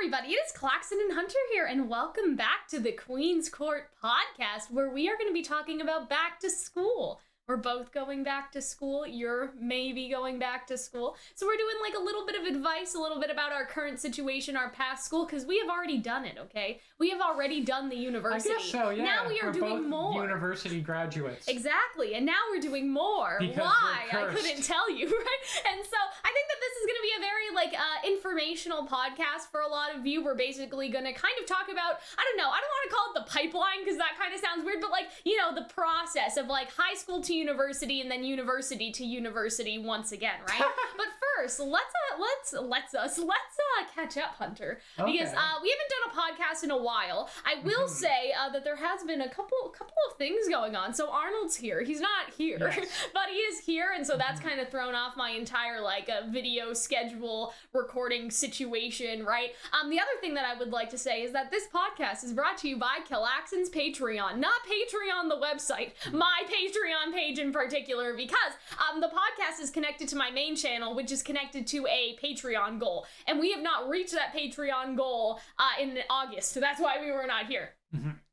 everybody, it is Calxiyn and Hunter here, and welcome back to the Queen's Court podcast, where we are going to be talking about back to school. We're both going back to school. You're maybe going back to school. So we're doing like a little bit of advice, a little bit about our current situation, our past school, because we have already done it, okay? We have already done the university. I guess so, yeah. Now we are doing both more. University graduates. Exactly, and now we're doing more. Because why? we're I cursed. couldn't tell you, right? And so I think that this is going to be a very informational podcast for a lot of you. We're basically going to kind of talk about, I don't want to call it the pipeline because that kind of sounds weird, but the process of high school to university and then university to university once again, right? But first, let's catch up, Hunter, because we haven't done a podcast in a while. I will say that there has been a couple of things going on. So Arnold's here. He's not here, yes. But he is here, and so that's kind of thrown off my entire video schedule recording situation, right? The other thing that I would like to say is that this podcast is brought to you by Calxiyn's Patreon, not Patreon the website, my Patreon page in particular, because the podcast is connected to my main channel, which is connected to a Patreon goal, and we have not reached that Patreon goal in August, so that's why we were not here.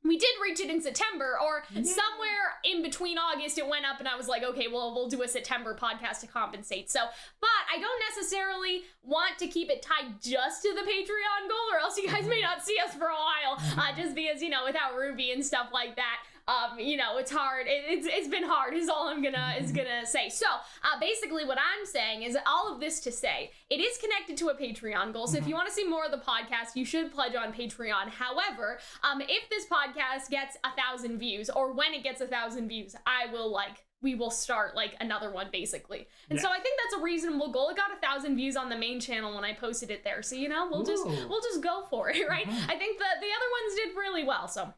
We did reach it in September, or somewhere in between August it went up, and I was like, okay, well, we'll do a September podcast to compensate. So, but I don't necessarily want to keep it tied just to the Patreon goal, or else you guys may not see us for a while, just because, without Ruby and stuff like that, it's hard. It's been hard is all I'm gonna say. So basically what I'm saying is all of this to say it is connected to a Patreon goal. So if you want to see more of the podcast, you should pledge on Patreon. However, if this podcast gets 1,000 views, or when it gets 1,000 views, we will start another one basically. And so I think that's a reasonable goal. It got 1,000 views on the main channel when I posted it there. So we'll just go for it, right? I think the other ones did really well. So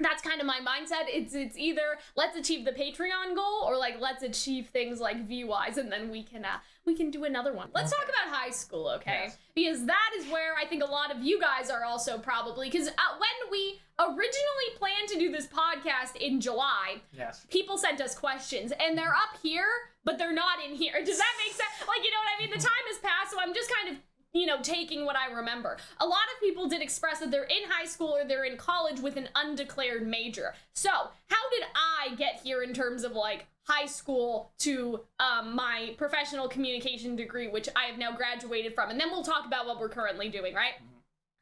that's kind of my mindset. It's either let's achieve the Patreon goal, or let's achieve things view-wise, and then we can do another one. Let's talk about high school, okay? Yes. Because that is where I think a lot of you guys are also probably, because when we originally planned to do this podcast in July, people sent us questions, and they're up here, but they're not in here. Does that make sense? You know what I mean? The time has passed, so I'm just kind of taking what I remember. A lot of people did express that they're in high school or they're in college with an undeclared major. So how did I get here in terms of high school to my professional communication degree, which I have now graduated from? And then we'll talk about what we're currently doing, right?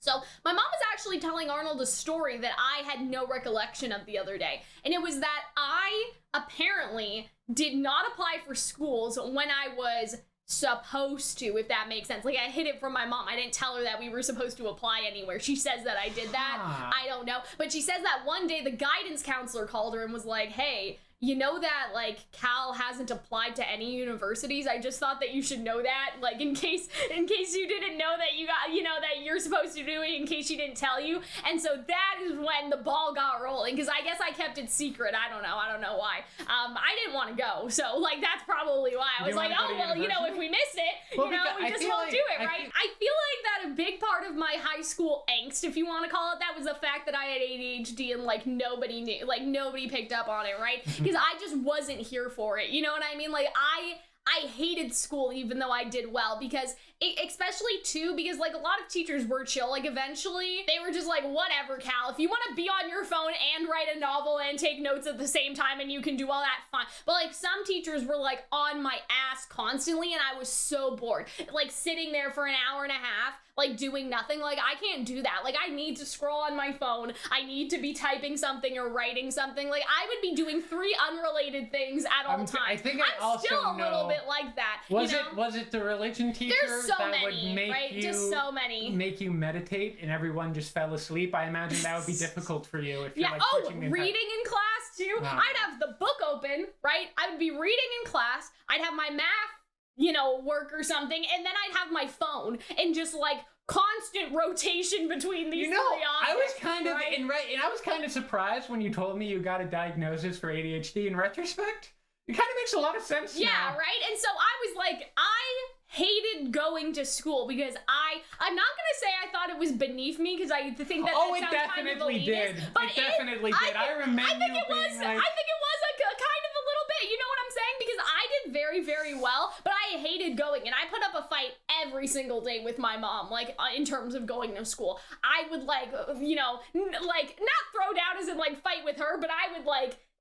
So my mom was actually telling Arnold a story that I had no recollection of the other day. And it was that I apparently did not apply for schools when I was supposed to, if that makes sense. I hid it from my mom. I didn't tell her that we were supposed to apply anywhere. She says that I did that. I don't know. But she says that one day the guidance counselor called her and was like, hey, you know that Cal hasn't applied to any universities? I just thought that you should know that, in case you didn't know that you got, that you're supposed to do it, in case she didn't tell you. And so that is when the ball got rolling, because I guess I kept it secret. I don't know why. I didn't want to go, so that's probably why. I was like, oh well, if we miss it, we just won't do it, right? I feel like that a big part of my high school angst, if you want to call it that, was the fact that I had ADHD and nobody knew, nobody picked up on it, right? Because I just wasn't here for it. You know what I mean? I hated school even though I did well, because especially too, because a lot of teachers were chill. Eventually they were just whatever, Cal, if you want to be on your phone and write a novel and take notes at the same time and you can do all that, fine. But some teachers were on my ass constantly, and I was so bored, sitting there for an hour and a half doing nothing. I can't do that. I need to scroll on my phone. I need to be typing something or writing something. I would be doing 3 unrelated things at all times. I think I'm also still a little bit like that. Was it the religion teacher There's so that many, would make right? you Just so many. Make you meditate and everyone just fell asleep? I imagine that would be difficult for you if you're reading in class too. Wow. I'd have the book open, right? I would be reading in class. I'd have my math work or something, and then I'd have my phone and just constant rotation between these 3 objects. I was kind of and I was kind of surprised when you told me you got a diagnosis for ADHD. In retrospect, it kind of makes a lot of sense now. Yeah, right? And so I was I hated going to school because I'm not gonna say I thought it was beneath me, because I think that it sounds definitely kind of elitist, did. But it definitely did. I remember I think it was a kind of a little bit, you know what I'm saying? Because I did very, very well, but I hated going, and I put up a fight every single day with my mom, like, in terms of going to school. I would, like, you know, like, not throw down as in, like, fight with her, but I would,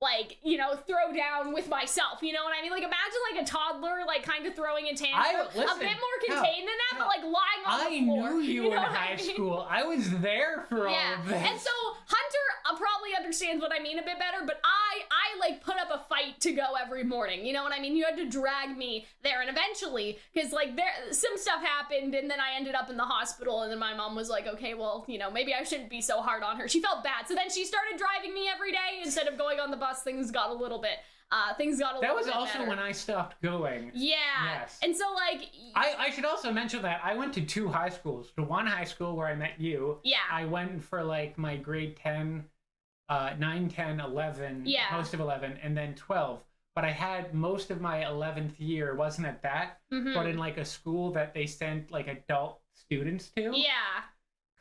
like, you know, throw down with myself, you know what I mean? Like, imagine, like, a toddler, like, kind of throwing a tantrum, a bit more contained than that, but, like, lying on the floor. I knew you in high school. I was there for all of this. And so, Hunter probably understands what I mean a bit better, but I, like, put up a fight to go every morning, you know what I mean? You had to drag me there, and eventually, because, like, some stuff happened, and then I ended up in the hospital, and then my mom was like, okay, well, you know, maybe I shouldn't be so hard on her. She felt bad, so then she started driving me every day instead of going on the bus. Things got a little bit That was also better. when I stopped going. Yeah. Yes. And so, like, I should also mention that I went to 2 high schools. To one high school where I met you. Yeah. I went for, like, my grade 10, 9, 10, 11, most of 11, and then 12. But I had most of my 11th year wasn't at that, but in, like, a school that they sent, like, adult students to. Yeah.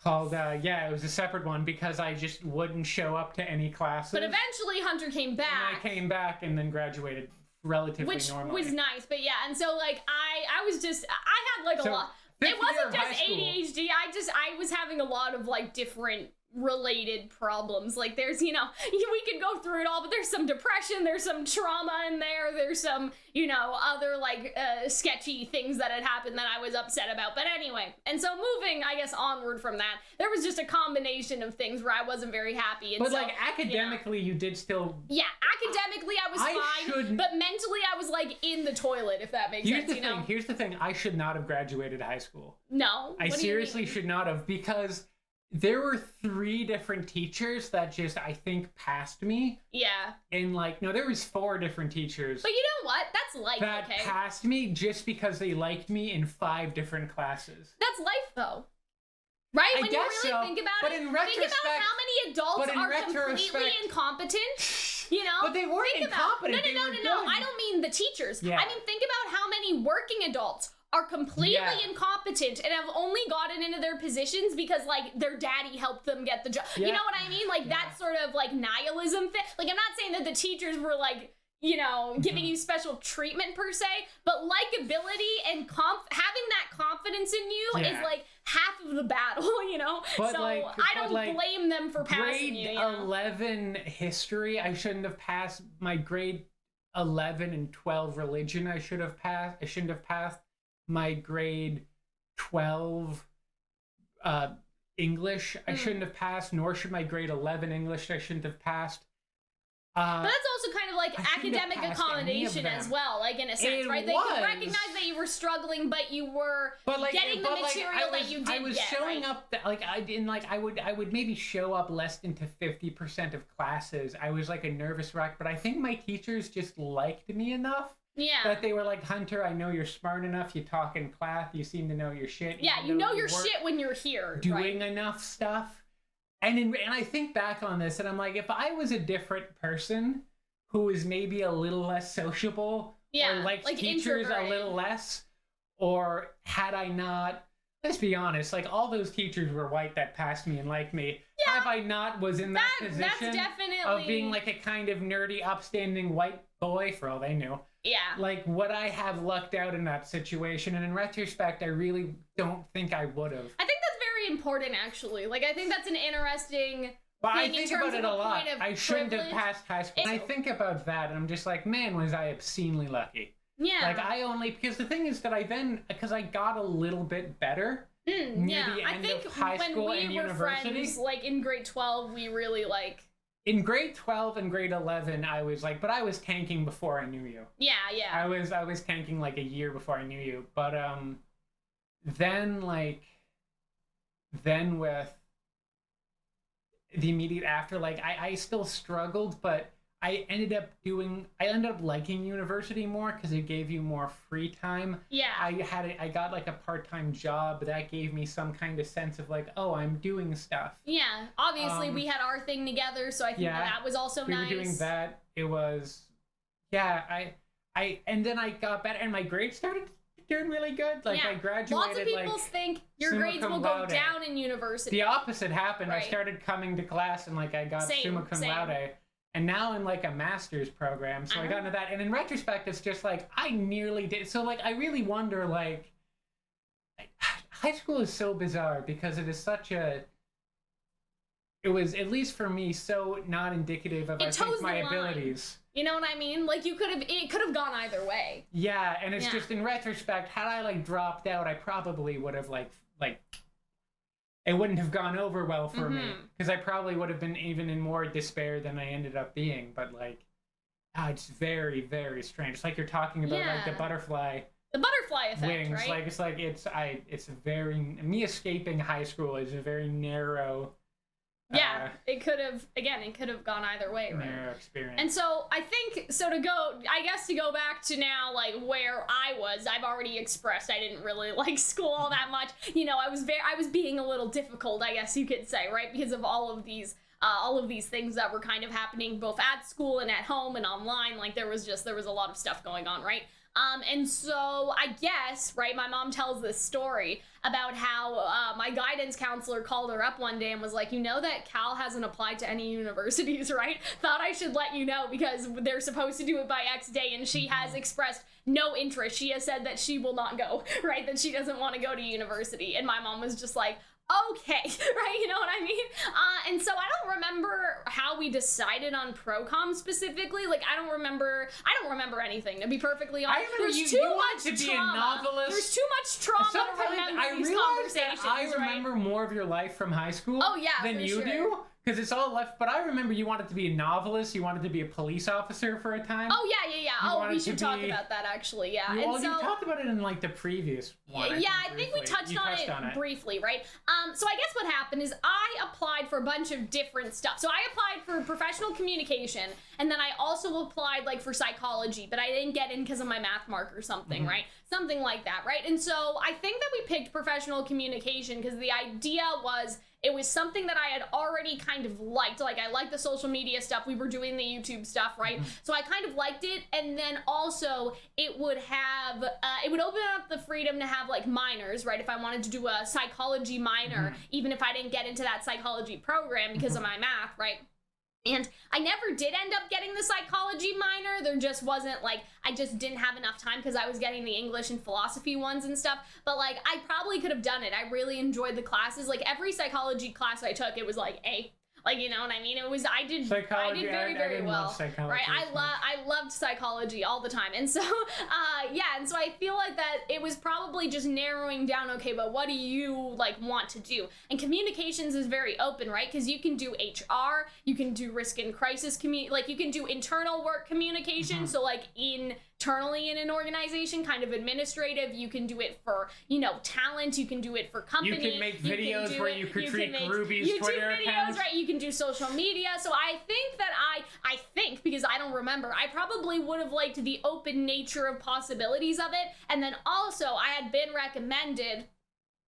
Called, it was a separate one because I just wouldn't show up to any classes. But eventually Hunter came back. And I came back and then graduated relatively normally. Which was nice, but yeah, and so, like, I was just, I had, like, a lot. It wasn't just ADHD, I was having a lot of, like, different related problems. Like, there's, you know, we could go through it all, but there's some depression, there's some trauma in there, there's some, you know, other, like, sketchy things that had happened that I was upset about. But anyway, and so moving, I guess, onward from that, there was just a combination of things where I wasn't very happy. And but, so, like, academically, you did still... Yeah, academically, I was fine, but mentally, I was, like, in the toilet, if that makes sense, you know? Here's the thing. I should not have graduated high school. No? I seriously should not have, because... There were 3 different teachers that just, I think, passed me. Yeah. And, like, no, there was 4 different teachers. But you know what? That's life, that passed me just because they liked me in 5 different classes. That's life, though. Right? I when guess you really think about it, think about how many adults are completely incompetent. You know? But they weren't incompetent. No. I don't mean the teachers. Yeah. I mean, think about how many working adults are completely incompetent and have only gotten into their positions because, like, their daddy helped them get the job. You know what I mean? Like, that sort of, like, nihilism thing. Like, I'm not saying that the teachers were, like, you know, giving you special treatment per se, but likability and having that confidence in you is, like, half of the battle, you know? But so I don't blame them for passing you. Grade 11 history, I shouldn't have passed. My grade 11 and 12 religion, I shouldn't have passed. My grade 12 English, I shouldn't have passed, nor should my grade 11 English, I shouldn't have passed. But that's also kind of like academic accommodation as well, like, in a sense, right? They could recognize that you were struggling, but you were getting the material that you did get. I was showing up, I would maybe show up less than to 50% of classes. I was like a nervous wreck, but I think my teachers just liked me enough. Yeah. But they were like, Hunter, I know you're smart enough. You talk in class. You seem to know your shit. Yeah, you know your shit when you're here. Doing enough stuff. And I think back on this, and I'm like, if I was a different person who was maybe a little less sociable, or liked like teachers a little less, or had I not, let's be honest, like, all those teachers were white that passed me and liked me. Yeah, have I not was in that position of being like a kind of nerdy, upstanding white boy, for all they knew. Yeah. Like, would I have lucked out in that situation? And in retrospect, I really don't think I would have. I think that's very important, actually. Like, I think that's an interesting But I think about it a lot. I shouldn't have passed high school. And I think about that, and I'm just like, man, was I obscenely lucky. Yeah. Like, because the thing is that because I got a little bit better near the end of high school and university. When we were friends, like, in grade 12, we really, like... In grade 12 and grade 11, I was like, but I was tanking before I knew you. Yeah, yeah. I was tanking like a year before I knew you. But then with the immediate after, like, I still struggled, but I ended up liking university more because it gave you more free time. Yeah. I got like a part-time job that gave me some kind of sense of like, oh, I'm doing stuff. Yeah. Obviously, we had our thing together, so I think that was also nice. We were doing that. It was, and then I got better, and my grades started doing really good. Like, I graduated. Lots of people think your grades will go down in university. The opposite happened. Right. I started coming to class, and like I got summa cum laude. And now in like a master's program, so I got into that. And in retrospect, it's just like, I nearly did. So like, I really wonder, like, high school is so bizarre because it is such a. It was, at least for me, so not indicative of, I think, my abilities. You know what I mean? Like, it could have gone either way. Yeah, and it's just, in retrospect, had I, like, dropped out, I probably would have, like, it wouldn't have gone over well for me. Because I probably would have been even in more despair than I ended up being. But, like, it's very, very strange. It's like you're talking about, like, the butterfly effect, wings. Right? It's a very, me escaping high school is a very narrow... Yeah, it could have gone either way, right? Narrow experience. And so I think, to go back to now, like, where I was, I've already expressed I didn't really like school all that much. You know, I was being a little difficult, I guess you could say, right? Because of all of these things that were kind of happening both at school and at home and online. Like, there was a lot of stuff going on, right? And so I guess, right, my mom tells this story about how my guidance counselor called her up one day and was like, you know that Cal hasn't applied to any universities, right? Thought I should let you know because they're supposed to do it by X day, and she has expressed no interest. She has said that she will not go, right? That she doesn't want to go to university. And my mom was just like, okay, right? You know what I mean? And so I don't remember how we decided on pro-com specifically. Like, I don't remember anything, to be perfectly honest. I remember you wanted to be a novelist. There's too much trauma to remember these conversations, I remember more of your life from high school than you do. Because it's all left, but I remember you wanted to be a novelist, you wanted to be a police officer for a time. Oh, yeah. We should talk about that, actually, yeah. You talked about it in, like, the previous one. I think we touched on it briefly, right? So I guess what happened is I applied for a bunch of different stuff. So I applied for professional communication, and then I also applied, like, for psychology, but I didn't get in because of my math mark or something, right? Something like that, right? And so I think that we picked professional communication because the idea was... it was something that I had already kind of liked. Like, I liked the social media stuff. We were doing the YouTube stuff, right? So I kind of liked it. And then also it would have, it would open up the freedom to have, like, minors, right? If I wanted to do a psychology minor, even if I didn't get into that psychology program because of my math, right? And I never did end up getting the psychology minor. There just wasn't, like, I just didn't have enough time because I was getting the English and philosophy ones and stuff. But, like, I probably could have done it. I really enjoyed the classes. Like, every psychology class I took, it was like A. Like, you know what I mean? It was, I did very, very well. Right? I loved psychology all the time. And so, and so I feel like that it was probably just narrowing down, okay, but what do you, like, want to do? And communications is very open, right? Because you can do HR, you can do risk and crisis, like, you can do internal work communication, so, like, internally in an organization, kind of administrative. You can do it for, you know, talent. You can do it for company. You can make videos where you critique Ruby's Twitter accounts. Right? You can do social media. So I think that I think, because I don't remember, I probably would have liked the open nature of possibilities of it. And then also I had been recommended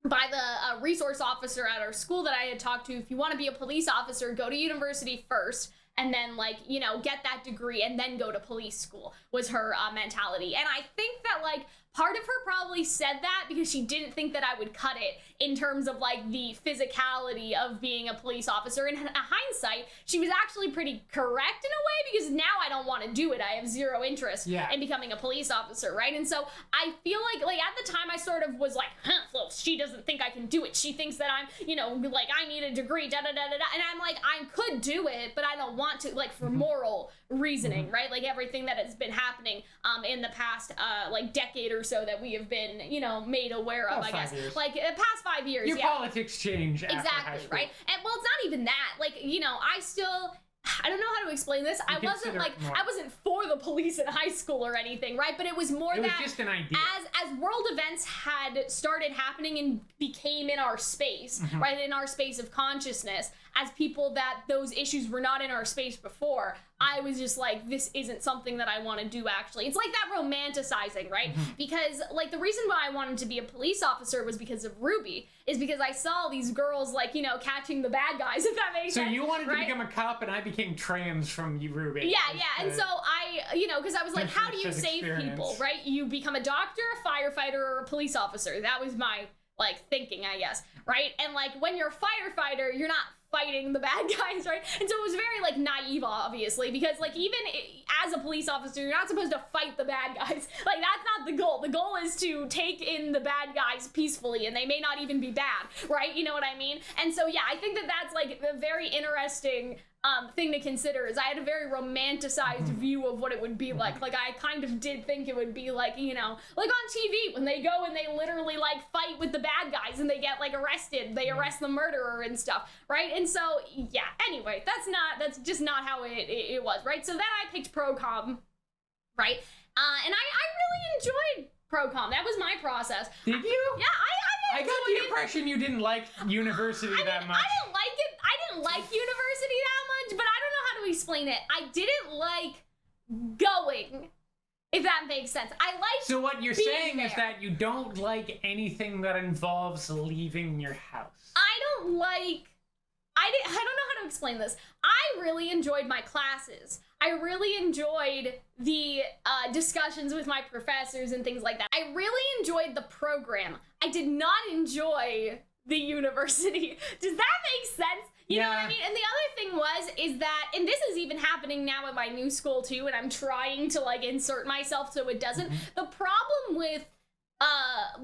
by the resource officer at our school that I had talked to, if you want to be a police officer, go to university first. And then, like, you know, get that degree and then go to police school was her mentality. And I think that, like, part of her probably said that because she didn't think that I would cut it in terms of, like, the physicality of being a police officer. In hindsight, she was actually pretty correct in a way because now I don't want to do it. I have zero interest in becoming a police officer, right? And so I feel like at the time I sort of was like, well, she doesn't think I can do it. She thinks that I'm, you know, like, I need a degree, da-da-da-da-da. And I'm like, I could do it, but I don't want to, like, for moral reasoning, right? Like, everything that has been happening in the past, like, decade or so that we have been, you know, made aware of, I guess. Like, the past 5 years, Your politics change after high school. Right? And, well, it's not even that. Like, you know, I don't know how to explain this. I wasn't for the police in high school or anything, right? But it was more that was just an idea. As world events had started happening and became in our space, right, in our space of consciousness, as people that those issues were not in our space before, I was just like, this isn't something that I want to do, actually. It's like that romanticizing, right? Because, like, the reason why I wanted to be a police officer was because of Ruby, is because I saw these girls, like, you know, catching the bad guys, if that makes sense. So you wanted to become a cop, and I became trans from you, Ruby. Yeah. And so I, you know, because I was like, how do you save people, right? You become a doctor, a firefighter, or a police officer. That was my, like, thinking, I guess, right? And, like, when you're a firefighter, you're not fighting the bad guys, right? And so it was very like naive, obviously, because like even as a police officer, you're not supposed to fight the bad guys. Like that's not the goal. The goal is to take in the bad guys peacefully, and they may not even be bad, right? You know what I mean? And so yeah, I think that that's like a very interesting thing to consider. Is I had a very romanticized view of what it would be like. Like I kind of did think it would be like, you know, like on TV when they go and they literally like fight with the bad guys and they get like arrested. They arrest the murderer and stuff, right? And so yeah. Anyway, that's just not how it was, right? So then I picked pro-com, right? And I really enjoyed pro-com. That was my process. Did you? Yeah, I got the impression you didn't like university that much. I didn't like it. I didn't like university that much, but I don't know how to explain it. I didn't like going, if that makes sense. I like. So what you're saying is that you don't like anything that involves leaving your house. I don't know how to explain this. I really enjoyed my classes. I really enjoyed the discussions with my professors and things like that. I really enjoyed the program. I did not enjoy the university. Does that make sense? You know what I mean? And the other thing is that, and this is even happening now at my new school too, and I'm trying to like insert myself so it doesn't. The problem with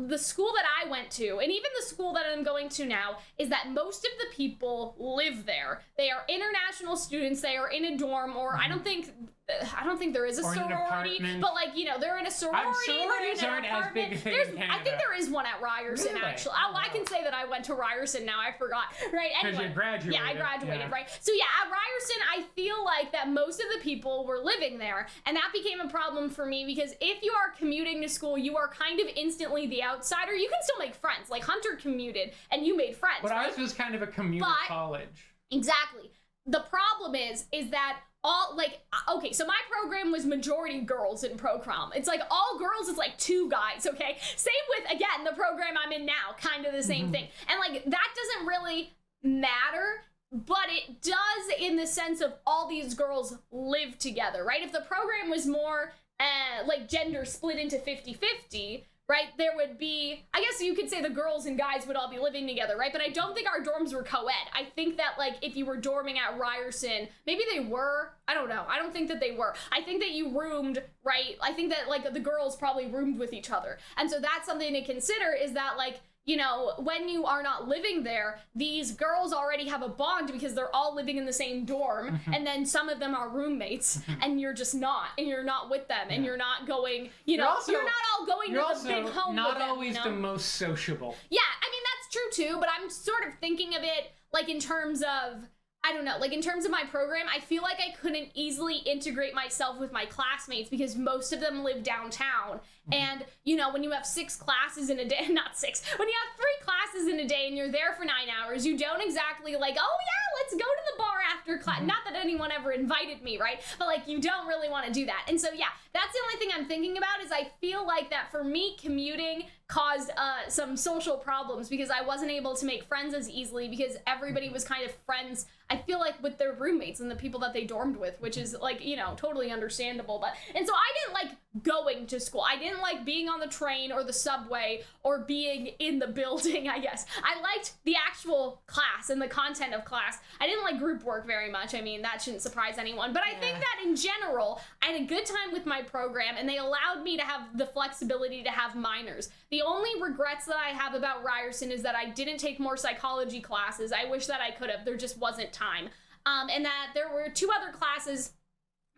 the school that I went to, and even the school that I'm going to now, is that most of the people live there. They are international students. They are in a dorm, or I don't think there is a sorority, but like, you know, they're in a sorority. Sororities aren't as big a thing in Canada. I think there is one at Ryerson, really? Actually. Oh, I can say that I went to Ryerson now. I forgot. Right? Anyway. Because you graduated. Yeah, I graduated, right? So yeah, at Ryerson, I feel like that most of the people were living there, and that became a problem for me because if you are commuting to school, you are kind of instantly the outsider. You can still make friends. Like Hunter commuted, and you made friends. But ours was kind of a commuter college. Exactly. The problem is that okay, so my program was majority girls in pro-com. It's like all girls is like 2 guys, okay? Same with, again, the program I'm in now, kind of the same thing. And like, that doesn't really matter, but it does in the sense of all these girls live together, right? If the program was more like gender split into 50-50, right, there would be, I guess you could say the girls and guys would all be living together, right? But I don't think our dorms were co-ed. I think that, like, if you were dorming at Ryerson, maybe they were. I don't know. I don't think that they were. I think that you roomed, right? I think that, like, the girls probably roomed with each other. And so that's something to consider is that, like, you know, when you are not living there, these girls already have a bond because they're all living in the same dorm, and then some of them are roommates, and you're just not, and you're not with them, and you're not going, you know, you're not all going to the big home not with them, always you know? the most sociable. Yeah, I mean, that's true too, but I'm sort of thinking of it, like, in terms of, I don't know, like in terms of my program, I feel like I couldn't easily integrate myself with my classmates because most of them live downtown. And, you know, when you have 6 classes in a day, not 6, when you have 3 classes in a day and you're there for 9 hours, you don't exactly like, oh yeah, let's go to the bar after class. Not that anyone ever invited me, right? But like, you don't really want to do that. And so yeah, that's the only thing I'm thinking about is I feel like that for me, commuting caused some social problems because I wasn't able to make friends as easily because everybody was kind of friends, I feel like, with their roommates and the people that they dormed with, which is like, you know, totally understandable. But, and so I didn't like going to school. I didn't like being on the train or the subway or being in the building, I guess. I liked the actual class and the content of class. I didn't like group work very much. I mean, that shouldn't surprise anyone. But I think that in general, I had a good time with my program and they allowed me to have the flexibility to have minors. The only regrets that I have about Ryerson is that I didn't take more psychology classes. I wish that I could have. There just wasn't time. And that there were 2 other classes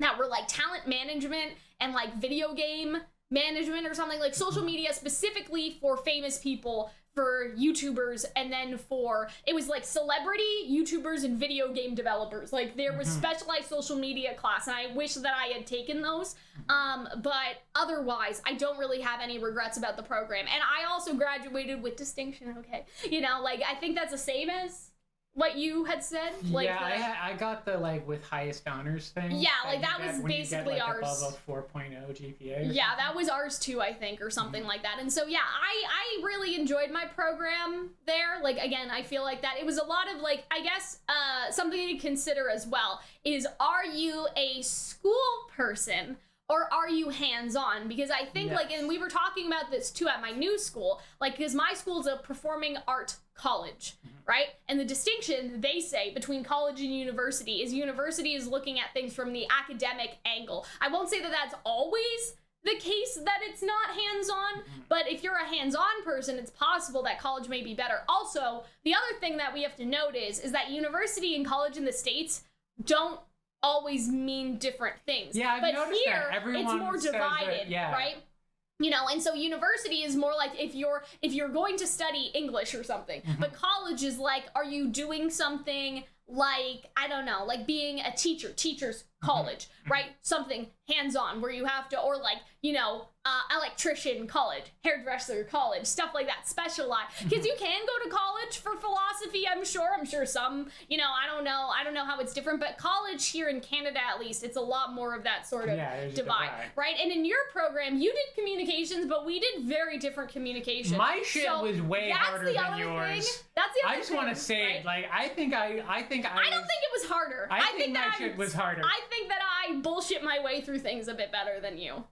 that were like talent management and like video game management or something, like social media specifically for famous people, for YouTubers, and then for, it was like celebrity YouTubers and video game developers. Like there was specialized social media class, and I wish that I had taken those. But otherwise, I don't really have any regrets about the program. And I also graduated with distinction, okay? You know, like I think that's the same as what you had said. Like yeah, I got the like with highest honors thing. Yeah, like that was basically you get, like, ours. Above a 4.0 GPA. Yeah, that was ours too, I think, or something like that. And so yeah, I really enjoyed my program there. Like again, I feel like that it was a lot of like, I guess something to consider as well is, are you a school person or are you hands-on? Because I think, like, and we were talking about this too at my new school, like, because my school's a performing art college, right? And the distinction they say between college and university is looking at things from the academic angle. I won't say that that's always the case that it's not hands-on, but if you're a hands-on person, it's possible that college may be better. Also, the other thing that we have to note is that university and college in the States don't always mean different things. Yeah, I've noticed that. Everyone it's more divided, right? You know, and so university is more like if you're going to study English or something, but college is like, are you doing something like, I don't know, like being a teacher's college, right? Something hands-on where you have to, or like, you know, electrician college, hairdresser college, stuff like that, specialized. Because you can go to college for philosophy, I'm sure some, you know, I don't know how it's different, but college here in Canada, at least, it's a lot more of that sort of divide, right? And in your program, you did communications, but we did very different communication. My shit was way harder than yours. That's the other thing. I just want to say, right? Like, I don't think it was harder. I think my shit was harder. I think that I bullshit my way through things a bit better than you.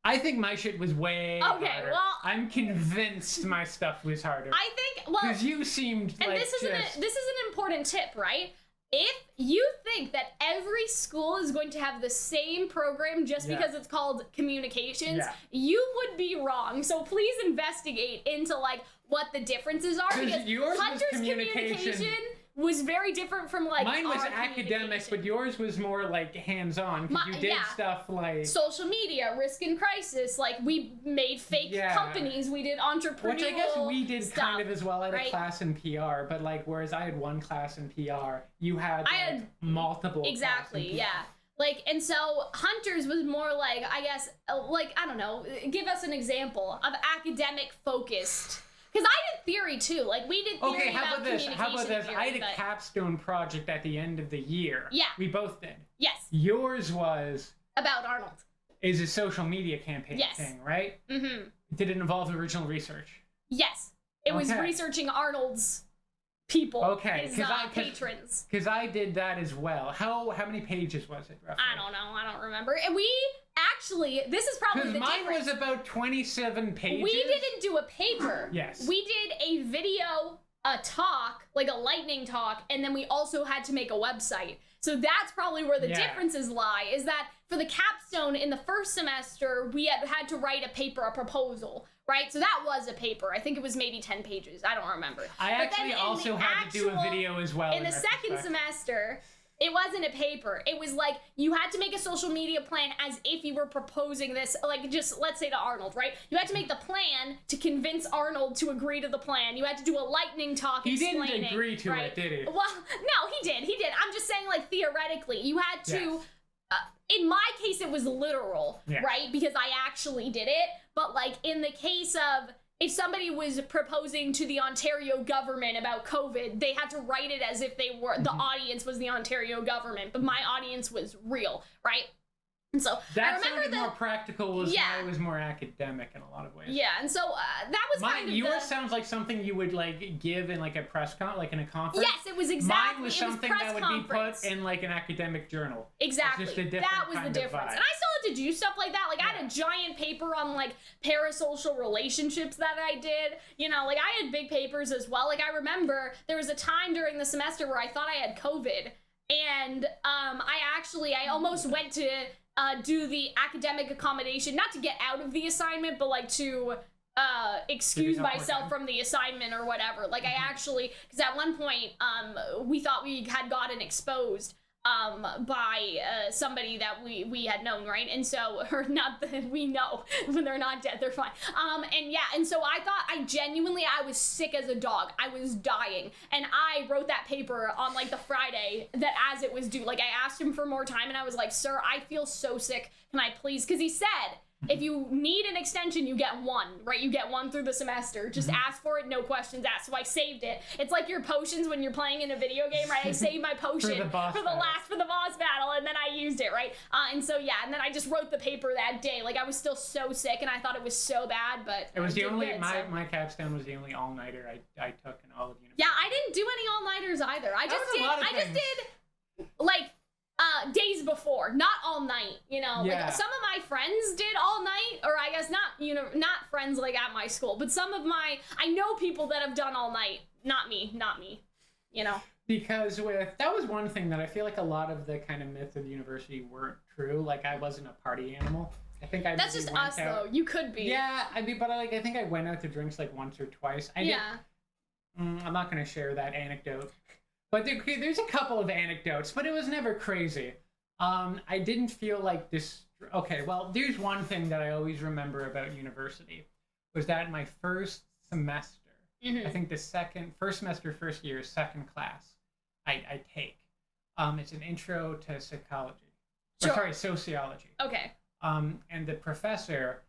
I think my shit was way harder. Well, I'm convinced my stuff was harder. I think, well, because you seemed and like this is an important tip, right? If you think that every school is going to have the same program just because it's called communications, you would be wrong. So please investigate into like what the differences are, because yours Hunter's was communication was very different from like mine was academic, but yours was more like hands-on, because you did stuff like social media, risk and crisis, like we made fake companies, we did entrepreneurial, which I guess we did stuff, kind of as well. I had a class in PR, but like whereas I had one class in PR, you had multiple exactly like, and so Hunter's was more like, I guess, like, I don't know, give us an example of academic focused. Because I did theory too. Like, we did theory how about this? I had a capstone project at the end of the year. Yeah. We both did. Yes. Yours was about Arnold. Is a social media campaign thing, right? Mm-hmm. Did it involve original research? Yes. It was researching Arnold's people, his patrons. Because I did that as well. How many pages was it, roughly? I don't know. I don't remember. And we actually, this is probably the difference. Because mine was about 27 pages. We didn't do a paper. Yes. We did a video, a talk, like a lightning talk, and then we also had to make a website. So that's probably where the differences lie, is that for the capstone in the first semester, we had to write a paper, a proposal, right? So that was a paper. I think it was maybe 10 pages. I don't remember. I actually also had to do a video as well. In the second semester, it wasn't a paper. It was like you had to make a social media plan as if you were proposing this, like just let's say to Arnold, right? You had to make the plan to convince Arnold to agree to the plan. You had to do a lightning talk explaining. He didn't agree to it, did he? Well, no, he did. I'm just saying, like, theoretically, you had to. In my case, it was literal, right? Because I actually did it. But like in the case of, if somebody was proposing to the Ontario government about COVID, they had to write it as if they were, the audience was the Ontario government, but my audience was real, right? And so that sounded more practical, mine was more academic in a lot of ways. Yeah, and so that was kind of yours sounds like something you would like give in like a press like in a conference. Yes, it was exactly. Mine was something that would be put in like an academic journal. Exactly. Just a that was the difference. And I still had to do stuff like that. Like I had a giant paper on like parasocial relationships that I did. You know, like I had big papers as well. Like I remember there was a time during the semester where I thought I had COVID, and I almost went to do the academic accommodation, not to get out of the assignment, but like to excuse myself from the assignment or whatever. Like I actually, because at one point we thought we had gotten exposed by somebody that we had known, right? And so, or not that we know, when they're not dead, they're fine. And so I thought I was sick as a dog. I was dying. And I wrote that paper on like the Friday that as it was due. Like I asked him for more time and I was like, sir, I feel so sick. Can I please? Because he said, if you need an extension, you get one, right? You get one through the semester. Just ask for it, no questions asked. So I saved it. It's like your potions when you're playing in a video game, right? I saved my potion for the boss battle, and then I used it, right? And then I just wrote the paper that day. Like I was still so sick, and I thought it was so bad, but it was my capstone was the only all-nighter I took in all of university. Yeah, I didn't do any all-nighters either. I just did like days before, not all night, you know, Like some of my friends did all night, or I guess not friends like at my school, but I know people that have done all night. Not me, Because that was one thing that I feel like a lot of the kind of myths of the university weren't true. Like, I wasn't a party animal. I think that's just us, though. You could be. Yeah, I think I went out to drinks like once or twice. I'm not going to share that anecdote. But there's a couple of anecdotes, but it was never crazy. I didn't feel like this... Okay, well, there's one thing that I always remember about university, was that my first semester, I think the first semester, first year, second class, I take. It's an intro to psychology. Sure. Sociology. Okay. And the professor,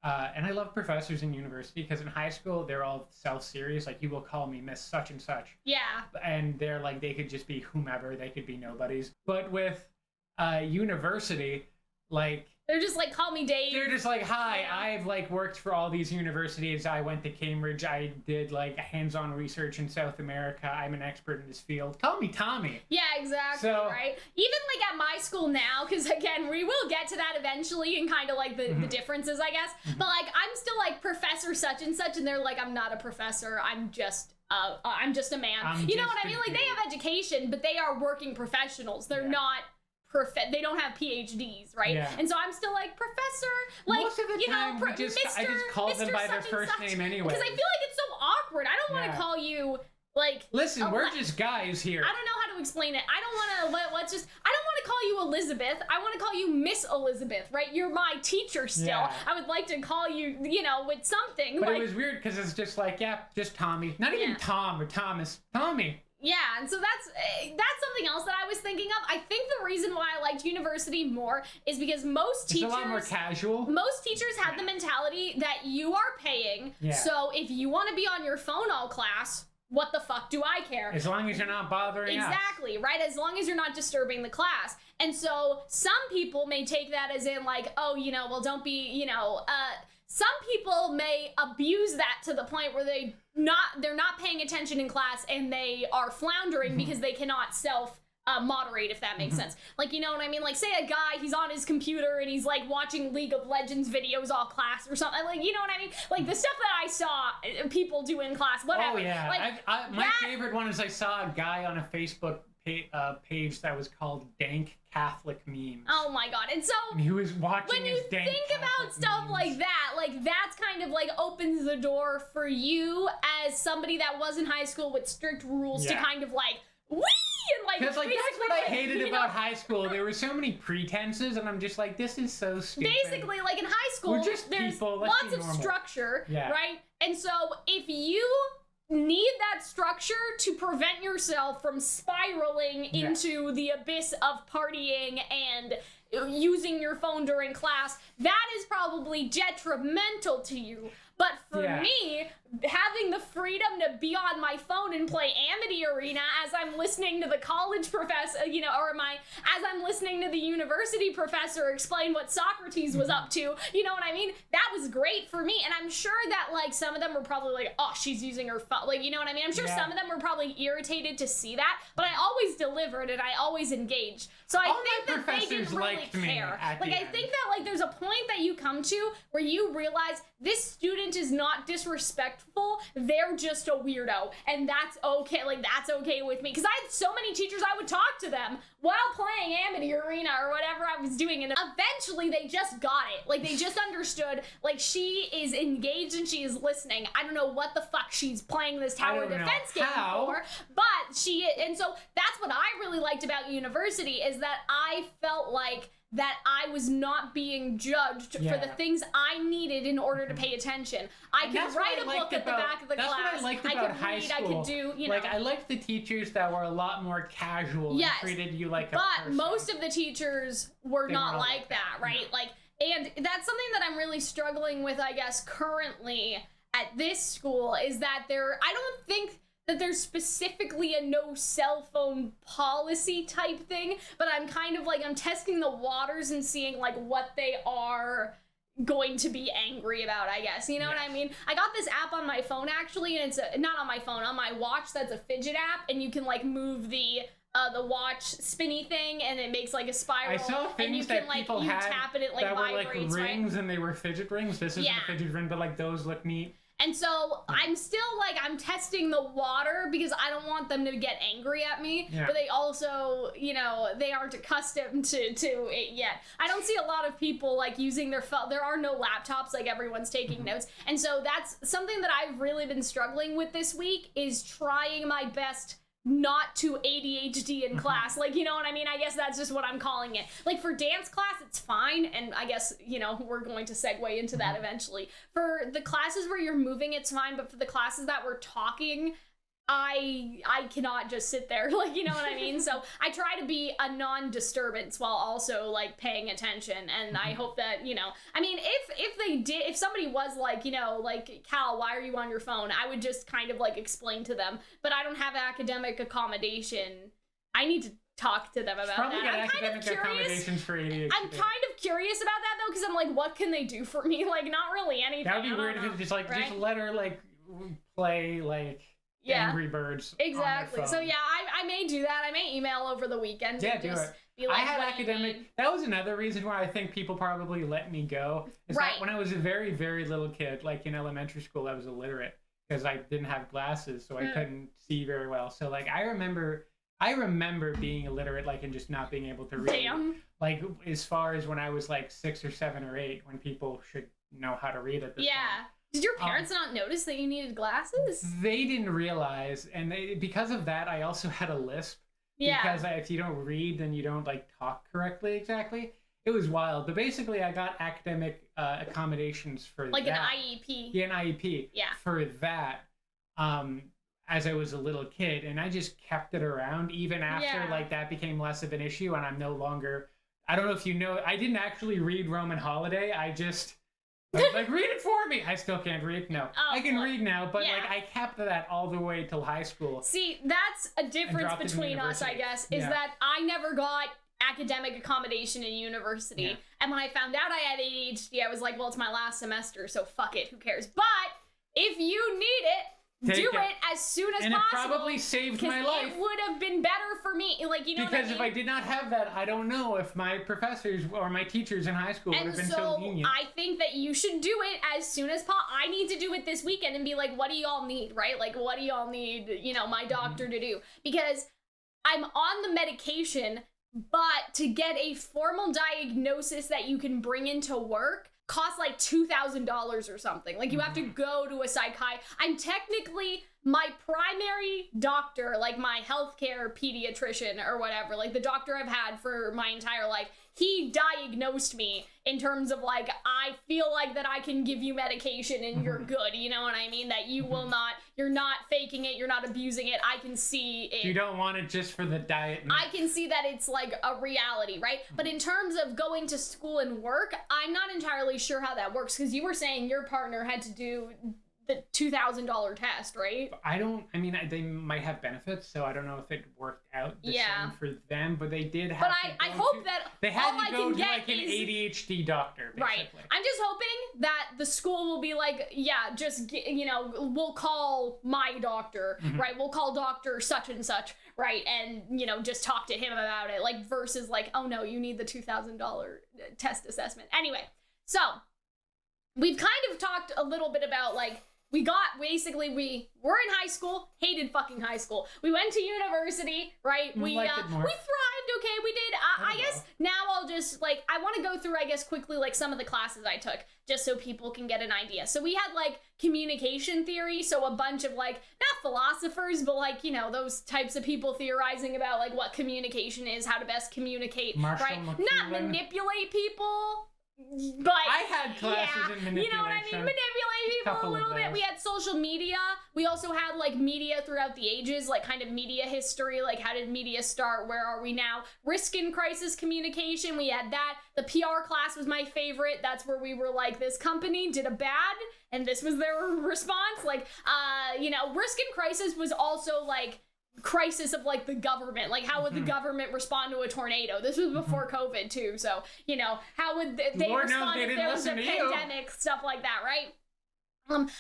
and I love professors in university because in high school, they're all self-serious. Like, you will call me Miss Such and Such. Yeah. And they're like, they could just be whomever. They could be nobodies. But with university, like... They're just like, call me Dave. They're just like, hi, yeah. I've like worked for all these universities. I went to Cambridge. I did like hands-on research in South America. I'm an expert in this field. Call me Tommy. Yeah, exactly. Right. Even like at my school now, because again, we will get to that eventually and kind of like the differences, I guess. But like, I'm still like Professor such and such, and they're like, I'm not a professor. I'm just a man. You know what I mean? Like, they have education, but they are working professionals. They're not. They don't have PhDs, right? Yeah. And so I'm still like, professor, like, most of the time, I just call them by their first name anyway. Because I feel like it's so awkward. I don't want to call you like. Listen, we're just guys here. I don't know how to explain it. I don't want to. I don't want to call you Elizabeth. I want to call you Miss Elizabeth, right? You're my teacher still. Yeah. I would like to call you, with something. But it was weird because it's just like, just Tommy. Not even Tom or Thomas. Tommy. Yeah, and so that's something else that I was thinking of. I think the reason why I liked university more is because most teachers... It's a lot more casual. Most teachers had the mentality that you are paying, so if you want to be on your phone all class, what the fuck do I care? As long as you're not bothering us. Exactly, right? As long as you're not disturbing the class. And so some people may take that as in like, oh, well, don't be, some people may abuse that to the point where they're not paying attention in class and they are floundering because they cannot moderate, if that makes sense. Like, you know what I mean? Like, say a guy, he's on his computer and he's like watching League of Legends videos all class or something. Like, you know what I mean? Like the stuff that I saw people do in class, whatever. Oh yeah, like, my favorite one is I saw a guy on a Facebook page that was called Dank Catholic Memes. Oh my god. And so he was watching when you think about stuff memes. Like that, like that's kind of like opens the door for you as somebody that was in high school with strict rules to kind of like whee and like because like that's what I hated about high school. There were so many pretenses and I'm just like, this is so stupid. Basically, like in high school, there's lots of structure, right? And so if you need that structure to prevent yourself from spiraling into the abyss of partying and using your phone during class, that is probably detrimental to you. But for me, having the freedom to be on my phone and play Amity Arena as I'm listening to the college professor, as I'm listening to the university professor explain what Socrates was up to, you know what I mean? That was great for me. And I'm sure that, like, some of them were probably like, oh, she's using her phone. Like, you know what I mean? I'm sure some of them were probably irritated to see that, but I always delivered and I always engaged. So I think that they didn't really care. Like, I think that, like, there's a point that you come to where you realize this student is not disrespectful, they're just a weirdo, and that's okay. Like, that's okay with me, because I had so many teachers I would talk to them while playing Amity Arena or whatever I was doing, and eventually they just got it. Like, they just understood, like, she is engaged and she is listening. I don't know what the fuck she's playing this tower defense game for, but she is. And so that's what I really liked about university, is that I felt like that I was not being judged for the things I needed in order to pay attention. I could write a book at the back of the class. That's what I liked about high school. I could do, Like, I liked the teachers that were a lot more casual and treated you like a person. But most of the teachers were not like that, right? Like, and that's something that I'm really struggling with, I guess, currently at this school, is that I don't think that there's specifically a no cell phone policy type thing, but I'm kind of like, I'm testing the waters and seeing like what they are, going to be angry about, I guess. You know what I mean? I got this app on my phone, actually, and it's not on my phone, on my watch. That's a fidget app, and you can like move the watch spinny thing, and it makes like a spiral. I saw things and you that can like people you had tap it, it like that vibrates, were like rings, and they were fidget rings. This isn't a fidget ring, but like those look neat. And so I'm still like, I'm testing the water because I don't want them to get angry at me, but they also, you know, they aren't accustomed to it yet. I don't see a lot of people like using their phone. There are no laptops, like everyone's taking notes. And so that's something that I've really been struggling with this week, is trying my best not to ADHD in class. Like, you know what I mean? I guess that's just what I'm calling it. Like for dance class, it's fine. And I guess, you know, we're going to segue into that eventually. For the classes where you're moving, it's fine. But for the classes that we're talking, I cannot just sit there, like, you know what I mean? So I try to be a non-disturbance while also like paying attention. And I hope that, you know, I mean, if somebody was like, you know, like, Cal, why are you on your phone? I would just kind of like explain to them, but I don't have academic accommodation. I need to talk to them about probably that. I'm kind of curious. For ADHD. I'm kind of curious about that though, because I'm like, what can they do for me? Like, not really anything. That would be weird if it's just like, just let her like play like Angry Birds. Exactly. So yeah, I may do that. I may email over the weekend. Yeah, do it. Be like, I had academic. That was another reason why I think people probably let me go. Is that when I was a very, very little kid, like in elementary school, I was illiterate because I didn't have glasses, so I couldn't see very well. So like I remember being illiterate, like, and just not being able to read. Damn. Like as far as when I was like 6 or 7 or 8, when people should know how to read at this point. Did your parents not notice that you needed glasses? They didn't realize, and because of that, I also had a lisp. Yeah. Because if you don't read, then you don't like talk correctly. Exactly. It was wild. But basically, I got academic accommodations for like that. An IEP. Yeah, an IEP. Yeah. For that, as I was a little kid, and I just kept it around even after like that became less of an issue, and I'm no longer. I don't know if you know. I didn't actually read Roman Holiday. I was like, read it for me. I still can't read. No, I can read now, but like I kept that all the way till high school. See, that's a difference between us, I guess, is that I never got academic accommodation in university. Yeah. And when I found out I had ADHD, I was like, well, it's my last semester, so fuck it, who cares? But if you need it, do it as soon as possible. And it probably saved my life. It would have been better for me. Like, you know, because if I did not have that, I don't know if my professors or my teachers in high school would have been so lenient. I think that you should do it as soon as possible. I need to do it this weekend and be like, what do y'all need, right? Like, what do y'all need, you know, my doctor to do? Because I'm on the medication, but to get a formal diagnosis that you can bring into work costs like $2,000 or something. Like, you have to go to a psychiatrist. I'm technically my primary doctor, like my healthcare pediatrician or whatever, like the doctor I've had for my entire life. He diagnosed me in terms of like, I feel like that I can give you medication and you're good. You know what I mean? That you will not, you're not faking it. You're not abusing it. I can see it. You don't want it just for the diet. I can see that it's like a reality, right? But in terms of going to school and work, I'm not entirely sure how that works, because you were saying your partner had to do the $2,000 test, right? I mean, they might have benefits, so I don't know if it worked out the same for them, but they did have I hope that they had to go to like an ADHD doctor, basically. Right. I'm just hoping that the school will be like, yeah, just, you know, we'll call my doctor, right? We'll call doctor such and such, right? And, you know, just talk to him about it, like, versus like, oh no, you need the $2,000 test assessment. Anyway, so we've kind of talked a little bit about like, we were in high school, hated fucking high school. We went to university, right? We thrived, okay, we did. I guess now I'll just, like, I want to go through, I guess, quickly, like, some of the classes I took, just so people can get an idea. So we had, like, communication theory, so a bunch of, like, not philosophers, but, like, you know, those types of people theorizing about, like, what communication is, how to best communicate, right? Not manipulate people. But I had classes in manipulation. You know what I mean? Manipulate people a little bit. We had social media. We also had like media throughout the ages, like kind of media history, like how did media start? Where are we now? Risk and crisis communication. We had that. The PR class was my favorite. That's where we were like, this company did a bad, and this was their response. Like, you know, risk and crisis was also like crisis of like the government, like how would the government respond to a tornado? This was before COVID too, so you know, how would they respond if there was a pandemic, stuff like that, right?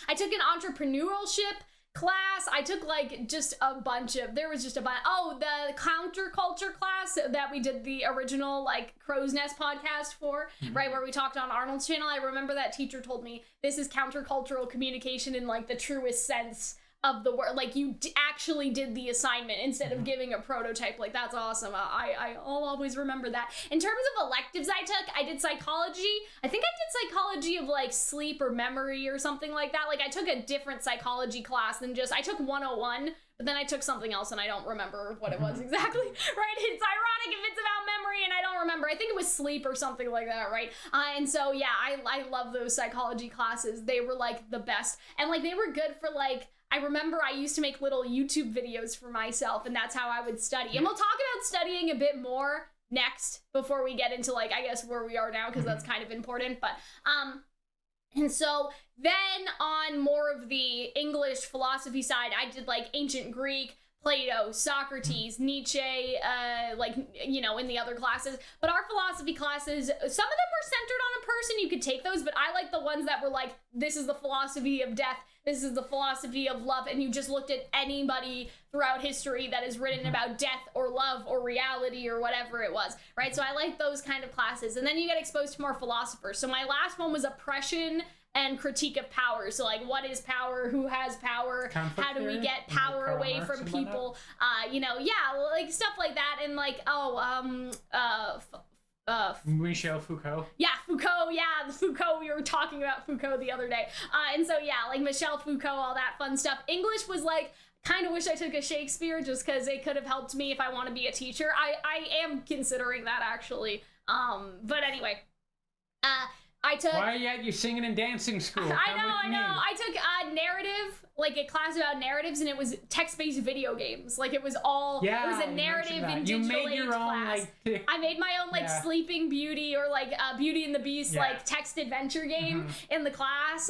I took an entrepreneurship class. I took like just a bunch of, the counterculture class that we did the original like Crow's Nest podcast for, right, where we talked on Arnold's channel. I remember that teacher told me this is countercultural communication in like the truest sense of the word, like you actually did the assignment instead of giving a prototype. Like that's awesome. I'll always remember that. In terms of electives I did psychology. I think I did psychology of like sleep or memory or something like that. Like I took a different psychology class than I took 101, but then I took something else and I don't remember what it was exactly, right? It's ironic if it's about memory and I don't remember. I think it was sleep or something like that, right? And so yeah, I love those psychology classes. They were like the best. And like they were good for like, I remember I used to make little YouTube videos for myself, and that's how I would study. And we'll talk about studying a bit more next before we get into like, I guess, where we are now, because that's kind of important. But and so then on more of the English philosophy side, I did like ancient Greek, Plato, Socrates, Nietzsche, like, you know, in the other classes. But our philosophy classes, some of them were centered on a person. You could take those, but I like the ones that were like, this is the philosophy of death, this is the philosophy of love, and you just looked at anybody throughout history that is written about death or love or reality or whatever it was, right? So I like those kind of classes. And then you get exposed to more philosophers. So my last one was oppression and critique of power. So like, what is power? Who has power? How do we get power away from people? You know, yeah, like stuff like that. And like, Michel Foucault. Yeah, Foucault. Yeah, Foucault. We were talking about Foucault the other day. And so yeah, like Michel Foucault, all that fun stuff. English was like, kind of wish I took a Shakespeare just because it could have helped me if I want to be a teacher. I am considering that actually. But anyway, I took. Why are you at your singing and dancing school? I know. I took narrative, like a class about narratives, and it was text-based video games. Like it was all. Yeah, it was a narrative in digital age class. I made my own like Sleeping Beauty or like Beauty and the Beast like text adventure game in the class.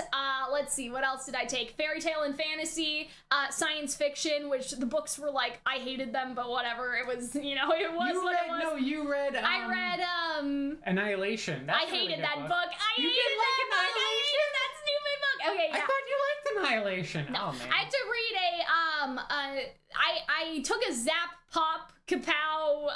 Let's see, what else did I take? Fairy tale and fantasy, science fiction, which the books were like I hated them, but whatever. It was, you know, it was what it was. No, you read. I read Annihilation. That's I hated that book. I hated that stupid book. Okay, yeah. I thought you liked Annihilation. No. Oh man. I had to read I took a Zap Pop Kapow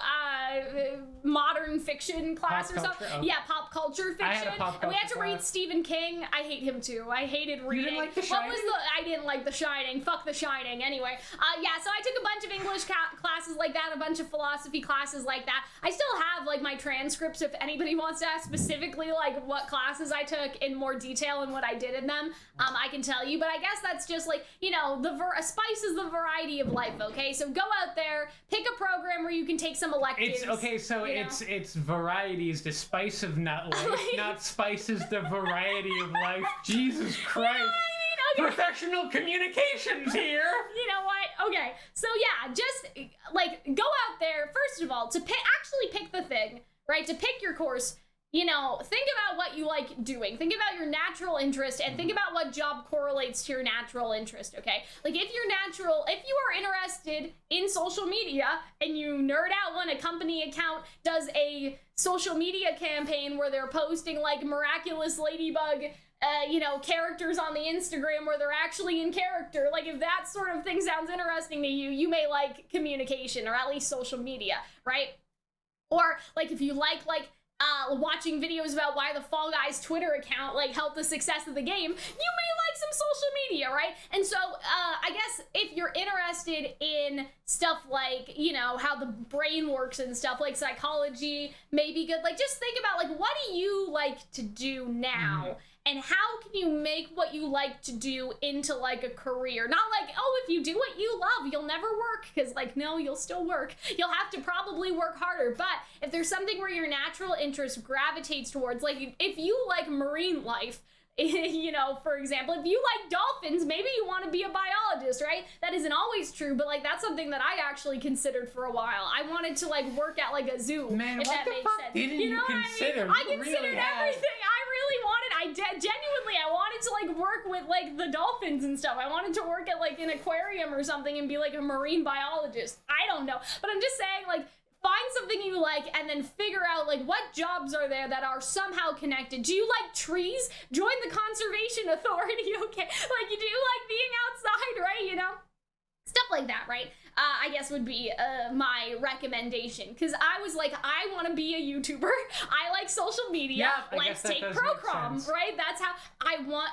modern fiction class or something. Okay. Yeah, pop culture fiction. I had a pop culture and we had to class. read Stephen King. I hate him too. I hated reading. You didn't like The Shining? I didn't like The Shining. Fuck The Shining. Anyway, yeah, so I took a bunch of English classes like that, a bunch of philosophy classes like that. I still have like my transcripts if anybody wants to ask specifically like what classes I took in more detail and what I did in them. I can tell you, but I guess that's just like, you know, spice is the variety of life, okay? So go out there, pick a program where you can take some electives. It's varieties, the spice of not life, not spices the variety of life. Jesus Christ. You know what I mean? Okay. Professional communications here. You know what? Okay. So yeah, just like go out there, first of all, to actually pick the thing, right? To pick your course. You know, think about what you like doing. Think about your natural interest and think about what job correlates to your natural interest, okay? Like if you are interested in social media and you nerd out when a company account does a social media campaign where they're posting like miraculous ladybug you know, characters on the Instagram where they're actually in character. Like if that sort of thing sounds interesting to you, you may like communication or at least social media, right? Or like if you like watching videos about why the Fall Guys Twitter account like helped the success of the game, you may like some social media, right? And so I guess if you're interested in stuff like, you know, how the brain works and stuff like psychology may be good. Like just think about like what do you like to do now? And how can you make what you like to do into like a career? Not like, oh, if you do what you love, you'll never work. Because like, no, you'll still work. You'll have to probably work harder. But if there's something where your natural interest gravitates towards, like if you like marine life, you know, for example, if you like dolphins, maybe you want to be a biologist, right? That isn't always true, but like that's something that I actually considered for a while. I wanted to like work at like a zoo. Man, if what that the makes fuck sense. didn't you consider? I considered everything. I really wanted. Genuinely, I wanted wanted to like work with like the dolphins and stuff. I wanted to work at like an aquarium or something and be like a marine biologist. I don't know. But I'm just saying, like, find something you like and then figure out like what jobs are there that are somehow connected. Do you like trees? Join the Conservation Authority, okay? Like, you do like being outside, right? You know? Stuff like that, right? I guess would be my recommendation, because I was like, I want to be a YouTuber. I like social media. Yeah, let's take pro-com, right? That's how I want.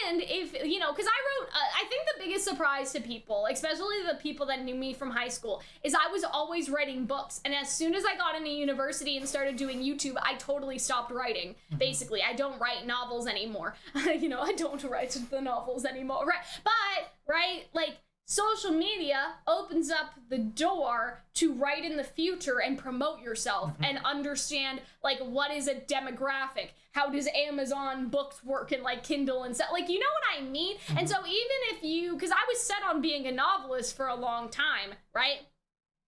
And if, you know, because I wrote, I think the biggest surprise to people, especially the people that knew me from high school, is I was always writing books. And as soon as I got into university and started doing YouTube, I totally stopped writing. Basically, I don't write novels anymore. You know, I don't write the novels anymore, right? But, right, like, social media opens up the door to write in the future and promote yourself and understand, like, what is a demographic? How does Amazon books work and, like, Kindle and stuff? Like, you know what I mean? And so even if you, because I was set on being a novelist for a long time, right?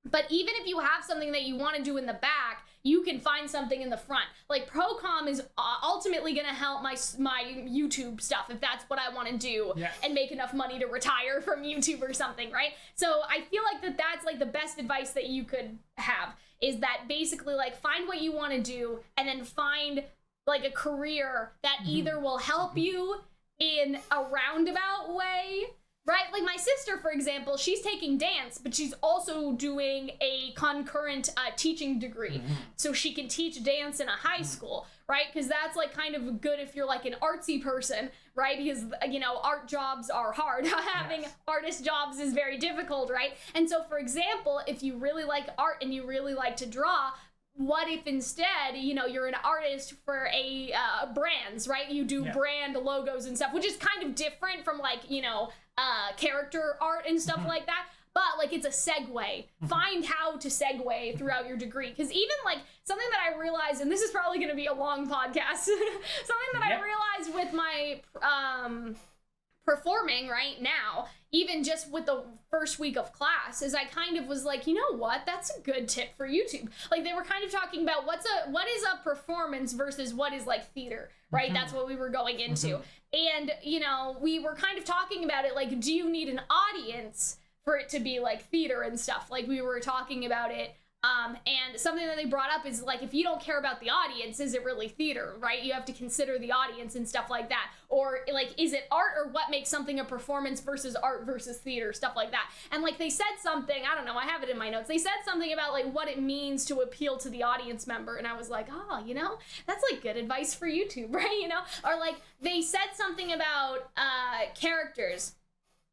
But even if you have something that you want to do in the back, you can find something in the front. Like, pro-com is ultimately going to help my YouTube stuff, if that's what I want to do, and make enough money to retire from YouTube or something, right? So I feel like that's like the best advice that you could have, is that basically, like, find what you want to do and then find like a career that either will help you in a roundabout way, right? Like my sister, for example, she's taking dance, but she's also doing a concurrent teaching degree. So she can teach dance in a high school, right? Because that's like kind of good if you're like an artsy person, right? Because, you know, art jobs are hard. Having artist jobs is very difficult, right? And so, for example, if you really like art and you really like to draw, what if instead, you know, you're an artist for a brands, right? You do brand logos and stuff, which is kind of different from, like, you know, character art and stuff like that. But, like, it's a segue. Find how to segue throughout your degree. Because even, like, something that I realized, and this is probably going to be a long podcast, something that I realized with my performing right now, even just with the first week of class, is I kind of was like, you know what, that's a good tip for YouTube. Like, they were kind of talking about what is a performance versus what is like theater, right? That's what we were going into. And, you know, we were kind of talking about it, like, do you need an audience for it to be like theater and stuff? Like, we were talking about it. And something that they brought up is, like, if you don't care about the audience, is it really theater, right? You have to consider the audience and stuff like that. Or, like, is it art, or what makes something a performance versus art versus theater, stuff like that. And, like, they said something, I don't know, I have it in my notes. They said something about, like, what it means to appeal to the audience member. And I was like, oh, you know, that's, like, good advice for YouTube, right? You know? Or, like, they said something about characters.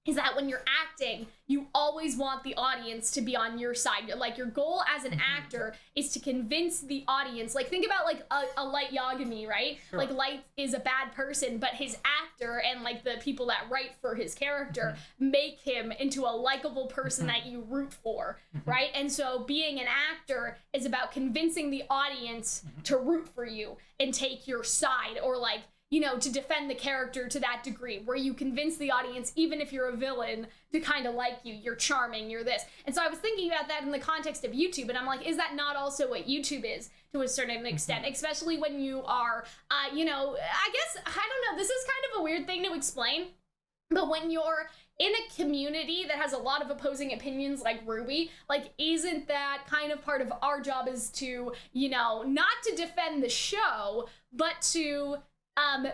Is that when you're acting, you always want the audience to be on your side. Like, your goal as an actor is to convince the audience. Like, think about, like, a Light Yagami, right? Sure. Like, Light is a bad person, but his actor and, like, the people that write for his character make him into a likable person that you root for, right? And so being an actor is about convincing the audience to root for you and take your side, or, like, you know, to defend the character to that degree, where you convince the audience, even if you're a villain, to kind of like you. You're charming, you're this. And so I was thinking about that in the context of YouTube, and I'm like, is that not also what YouTube is to a certain extent? Especially when you are, you know, I guess, I don't know, this is kind of a weird thing to explain, but when you're in a community that has a lot of opposing opinions, like Ruby, like, isn't that kind of part of our job, is to, you know, not to defend the show, but to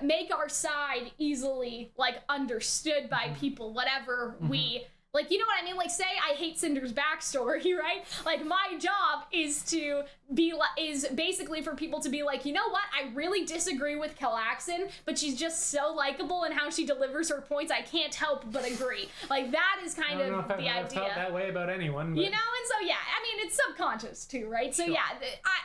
make our side easily, like, understood by people, whatever we, like, you know what I mean? Like, say I hate Cinder's backstory, right? Like, my job is to be, is basically for people to be like, you know what? I really disagree with Calxiyn, but she's just so likable in how she delivers her points. I can't help but agree. Like, that is kind of the idea. I've felt that way about anyone. But... You know, and so, yeah, I mean, it's subconscious too, right? So, yeah,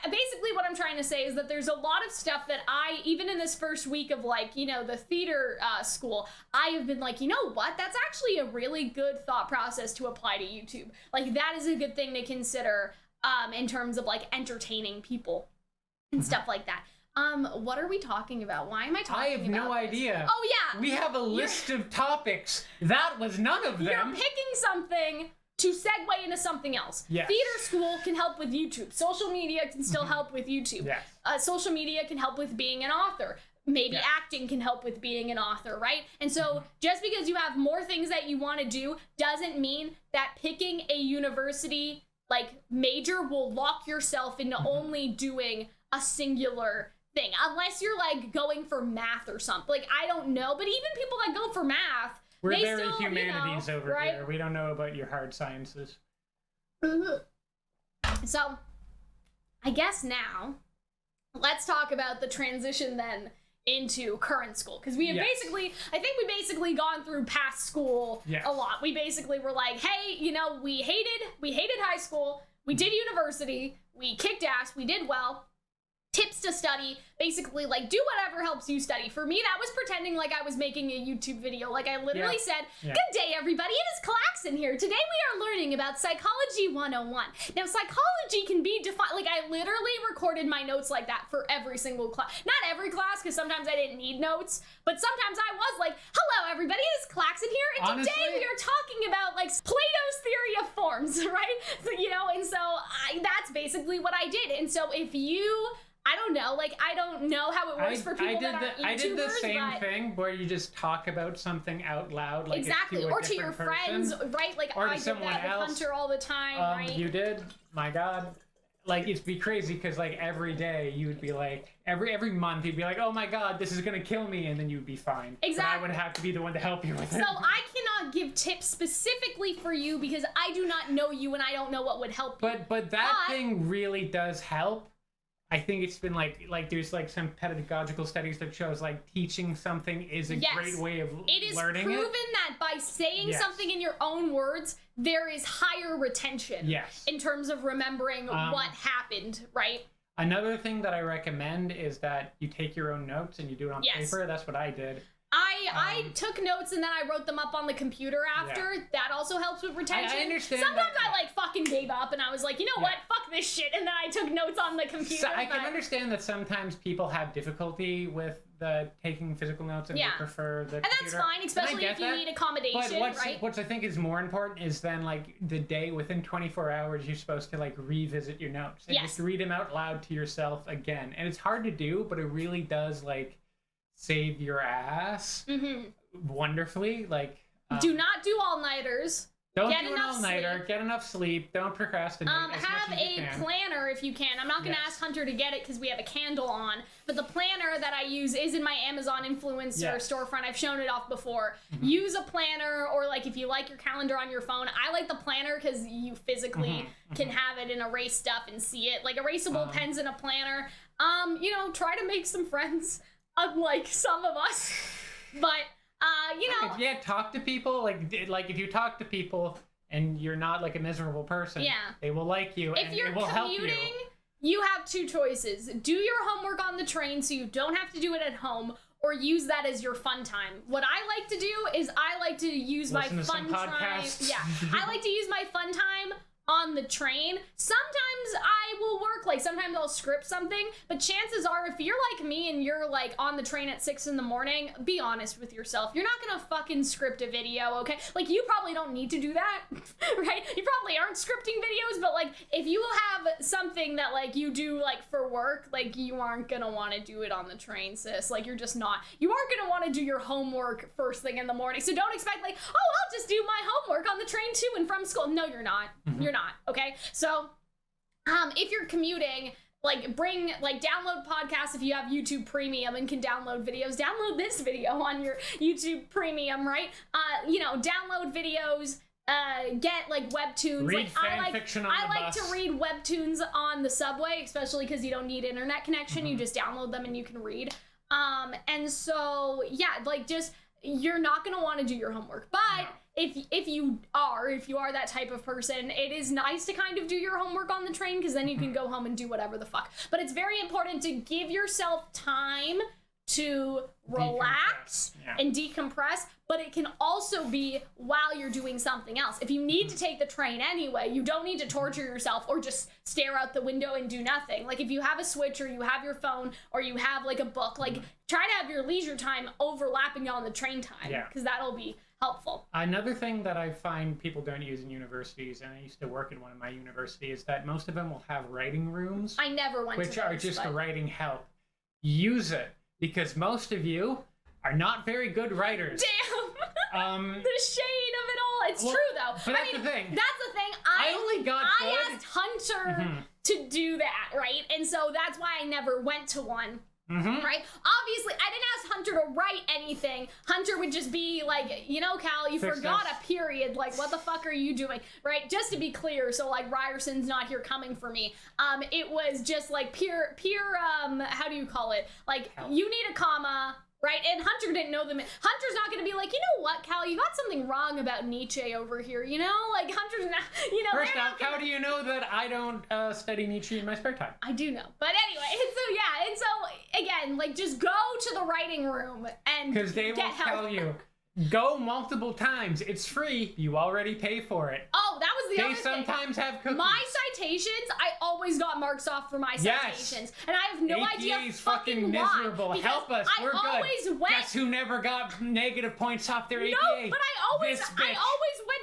basically what I'm trying to say is that there's a lot of stuff that I, even in this first week of, like, you know, the theater school, I have been like, you know what? That's actually a really good thought process to apply to YouTube. Like, that is a good thing to consider in terms of, like, entertaining people and stuff like that. What are we talking about? Why am I talking about I have no idea. Oh, yeah. We have a list of topics. That was none of them. You're picking something to segue into something else. Yes. Theater school can help with YouTube. Social media can still help with YouTube. Yes. Social media can help with being an author. maybe acting can help with being an author, right? And so just because you have more things that you want to do doesn't mean that picking a university like major will lock yourself into only doing a singular thing, unless you're like going for math or something. Like, I don't know, but even people that go for math, we're very humanities over here. We don't know about your hard sciences. So I guess now let's talk about the transition then into current school, because we have I think we basically gone through past school a lot. We basically were like, hey, you know, we hated high school, we did university, we kicked ass, we did well. Tips to study, basically, like, do whatever helps you study. For me, that was pretending like I was making a YouTube video. Like, I literally said, good day, everybody, it is Calxiyn here. Today we are learning about Psychology 101. Now, psychology can be defined, like, I literally recorded my notes like that for every single class. Not every class, because sometimes I didn't need notes, but sometimes I was like, hello, everybody, it is Calxiyn here, and today we are talking about, like, Plato's theory of forms, right? So, you know, and so that's basically what I did. And so if you... I don't know, like, I don't know how it works for people that aren't YouTubers, I did the same thing where you just talk about something out loud, like exactly, or to your friends, right? Like, or I to someone did that with Hunter all the time, right? You did? My God. Like, it'd be crazy, because, like, every day you would be like, every month you'd be like, oh my God, this is gonna kill me, and then you'd be fine. Exactly. But I would have to be the one to help you with it. So I cannot give tips specifically for you, because I do not know you, and I don't know what would help you. But that thing really does help. I think it's been like there's like some pedagogical studies that shows like teaching something is a great way of learning it. It is proven that by saying something in your own words, there is higher retention in terms of remembering what happened, right? Another thing that I recommend is that you take your own notes and you do it on paper. That's what I did. I took notes and then I wrote them up on the computer after. That also helps with retention. I understand. Sometimes I like fucking gave up and I was like, you know what? Fuck this shit. And then I took notes on the computer. So I can understand that sometimes people have difficulty with the taking physical notes and they prefer the computer. And that's fine, especially if you need accommodation, but what I think is more important is then like the day within 24 hours you're supposed to like revisit your notes and just read them out loud to yourself again. And it's hard to do, but it really does like save your ass wonderfully. Like do not do all-nighters. Don't do an all-nighter. Get enough sleep. Don't procrastinate. Have a planner if you can. I'm not going to ask Hunter to get it because we have a candle on. But the planner that I use is in my Amazon influencer storefront. I've shown it off before. Use a planner, or like if you like your calendar on your phone. I like the planner because you physically can have it and erase stuff and see it. Like erasable pens in a planner. You know, try to make some friends, unlike some of us. But... you know, talk to people. Like if you talk to people and you're not like a miserable person, they will like you. If you're commuting, you have two choices: do your homework on the train so you don't have to do it at home, or use that as your fun time. What I like to do is I like to use my fun time. Yeah, I like to use my fun time on the train. Sometimes I will work, like sometimes I'll script something, but chances are if you're like me and you're like on the train at 6 in the morning, be honest with yourself. You're not gonna fucking script a video, okay? Like you probably don't need to do that, right? You probably aren't scripting videos, but like if you have something that like you do like for work, like you aren't gonna wanna do it on the train, sis. Like you're just not. You aren't gonna wanna do your homework first thing in the morning. So don't expect like, oh, I'll just do my homework on the train to and from school. No, you're not. You're not, okay? So if you're commuting, like download podcasts if you have YouTube Premium and can download videos. Download this video on your YouTube Premium, right? You know, download videos, get like webtoons. Read fan I like to read webtoons on the subway, especially because you don't need internet connection. You just download them and you can read. And so yeah, like just you're not gonna want to do your homework, but if you are that type of person, it is nice to kind of do your homework on the train because then you can go home and do whatever the fuck. But it's very important to give yourself time to relax and decompress, but it can also be while you're doing something else. If you need to take the train anyway, you don't need to torture yourself or just stare out the window and do nothing. Like if you have a Switch or you have your phone or you have like a book, like try to have your leisure time overlapping on the train time because that'll be helpful. Another thing that I find people don't use in universities, and I used to work in one of my universities, is that most of them will have writing rooms. I never went to those, which are just a writing help. Use it. because most of you are not very good writers. Damn. The shade of it all. It's true though. But that's the thing. That's the thing. I asked Hunter to do that, right? And so that's why I never went to one. Right? Obviously, I didn't ask Hunter to write anything. Hunter would just be like, you know, Cal, you forgot a period. Like, what the fuck are you doing? Right? Just to be clear, so like Ryerson's not here coming for me. It was just like pure, how do you call it? Like, you need a comma. Right? And Hunter didn't know them. Hunter's not going to be like, you know what, Cal, you got something wrong about Nietzsche over here, you know? Like, Hunter's not, you know. First off, how do you know that I don't study Nietzsche in my spare time? I do know. But anyway, and so, again, like, just go to the writing room and because they will tell you, go multiple times. It's free. You already pay for it. Oh, that was the other thing. They sometimes have cookies. My citations, I always got marks off for my citations. And I have no idea fucking miserable. Why. Help us. We're good. Guess who never got negative points off their APA? No, but I always went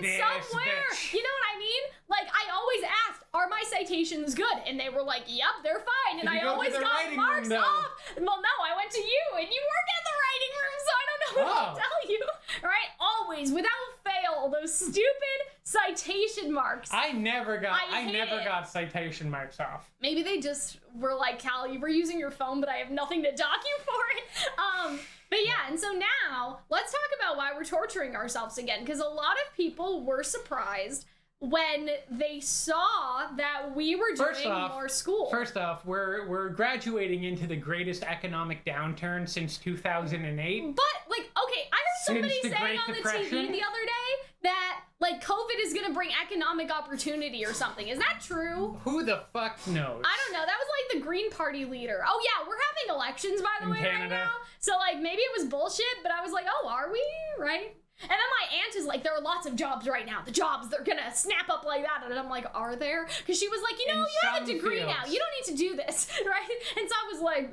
somewhere. Bitch. You know what I mean? Like, I always asked, are my citations good? And they were like, yep, they're fine. And I always got marks off. Well, no, I went to you, and you work at the writing room, so I don't know what to tell you. Right? Always, without fail, those stupid citation marks. I never got citation marks off. Maybe they just were like, Cal, you were using your phone, but I have nothing to dock you for it. But yeah, and so now, let's talk about why we're torturing ourselves again, because a lot of people were surprised when they saw that we were doing more school. First off, we're graduating into the greatest economic downturn since 2008. But, like, okay, I heard somebody saying on the TV the other day that, like, COVID is going to bring economic opportunity or something. Is that true? Who the fuck knows? I don't know. That was, like, the Green Party leader. Oh, yeah, we're having elections, by the way, Canada. Right now. So, like, maybe it was bullshit, but I was like, oh, are we? Right? And then my aunt is like, there are lots of jobs right now. The jobs, they're gonna snap up like that. And I'm like, are there? Because she was like, you know, you have a degree now. You don't need to do this, right? And so I was like,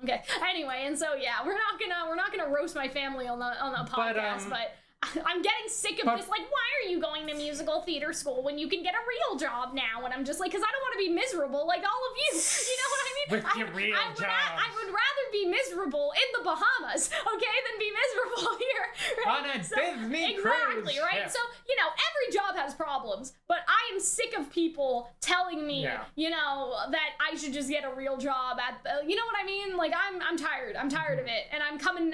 okay. Anyway, and so yeah, we're not gonna roast my family on the podcast, but I'm getting sick of this. Like, why are you going to musical theater school when you can get a real job now? And I'm just like, because I don't want to be miserable like all of you. You know what I mean? With your real job. I would rather be miserable in the Bahamas, okay, than be miserable here. Right? On a Disney cruise. Exactly, right? Yeah. So, you know, every job has problems, but I am sick of people telling me, you know, that I should just get a real job at, you know what I mean? Like, I'm tired. I'm tired of it. And I'm coming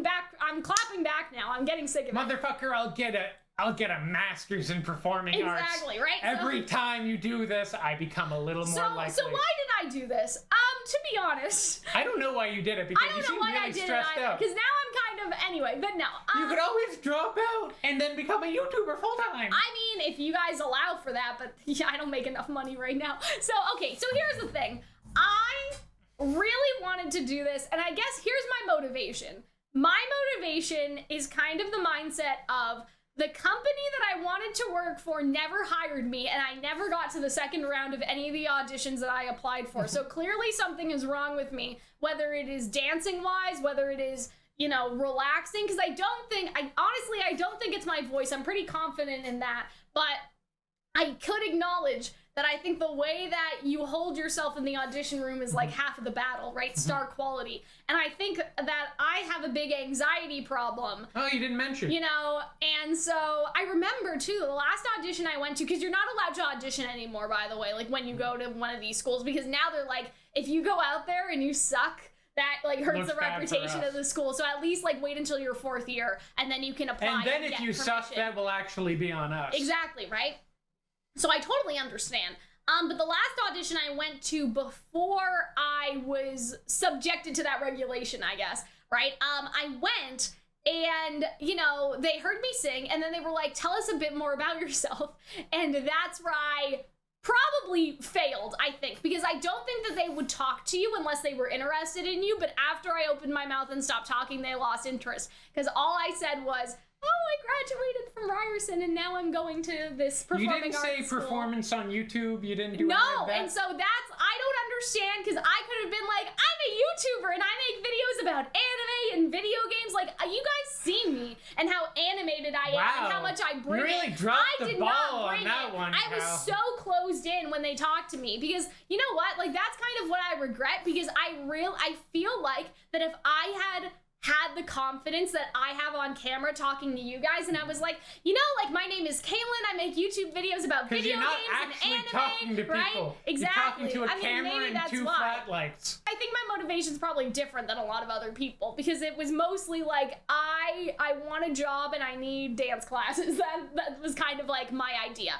back. I'm clapping back now. I'm getting sick of it. Motherfucker, I'll get a master's in performing arts. Exactly, right? Every time you do this, I become a little more likely. So why did I do this? To be honest, I don't know why you did it, because you seem really stressed out. Because now I'm kind of, anyway, but no. You could always drop out and then become a YouTuber full time. I mean, if you guys allow for that, but yeah, I don't make enough money right now. So, okay, so here's the thing. I really wanted to do this, and I guess here's my motivation. My motivation is kind of the mindset of, the company that I wanted to work for never hired me, and I never got to the second round of any of the auditions that I applied for. So clearly something is wrong with me, whether it is dancing-wise, whether it is, you know, relaxing, because I don't think it's my voice. I'm pretty confident in that, but I could acknowledge that I think the way that you hold yourself in the audition room is like half of the battle, right? Star quality. And I think that I have a big anxiety problem. Oh, you didn't mention. You know, and so I remember too, the last audition I went to, because you're not allowed to audition anymore, by the way, like when you go to one of these schools, because now they're like, if you go out there and you suck, that like hurts the reputation of the school. So at least like wait until your fourth year and then you can apply. And then if you suck, that will actually be on us. Exactly, right? So I totally understand. But the last audition I went to before I was subjected to that regulation, I guess, right? I went and, you know, they heard me sing and then they were like, tell us a bit more about yourself. And that's where I probably failed, I think, because I don't think that they would talk to you unless they were interested in you. But after I opened my mouth and stopped talking, they lost interest, because all I said was, oh, I graduated from Ryerson and now I'm going to this performing arts school. You didn't say performance on YouTube? You didn't do any of that? No, and so that's, I don't understand, because I could have been like, I'm a YouTuber and I make videos about anime and video games. Like, you guys seen me and how animated I am and how much I bring. You really dropped the ball on that one. I was so closed in when they talked to me because you know what? Like that's kind of what I regret because I feel like that if I had the confidence that I have on camera talking to you guys and I was like, you know, like my name is Calxiyn, I make YouTube videos about video games and anime, talking to right? People. Exactly. You're talking to a camera and two flat lights. I think my motivation's probably different than a lot of other people because it was mostly like I want a job and I need dance classes. That was kind of like my idea.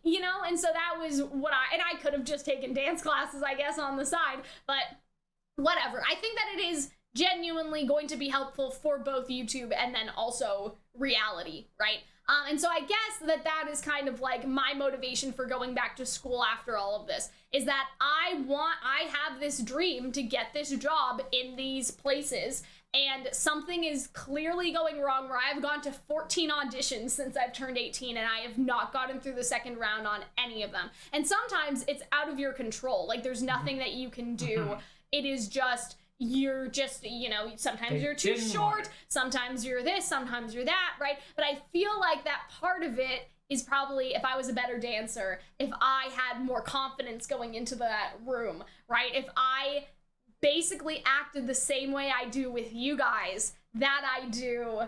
You know, and so that was what I could have just taken dance classes, I guess, on the side, but whatever. I think that it is genuinely going to be helpful for both YouTube and then also reality, right? And so I guess that is kind of like my motivation for going back to school after all of this, is that I have this dream to get this job in these places, and something is clearly going wrong where I've gone to 14 auditions since I've turned 18 and I have not gotten through the second round on any of them. And sometimes it's out of your control. Like there's nothing that you can do. It is just, you're just, you know, sometimes you're too short, sometimes you're this, sometimes you're that, right? But I feel like that part of it is probably if I was a better dancer, if I had more confidence going into that room, right? If I basically acted the same way I do with you guys that I do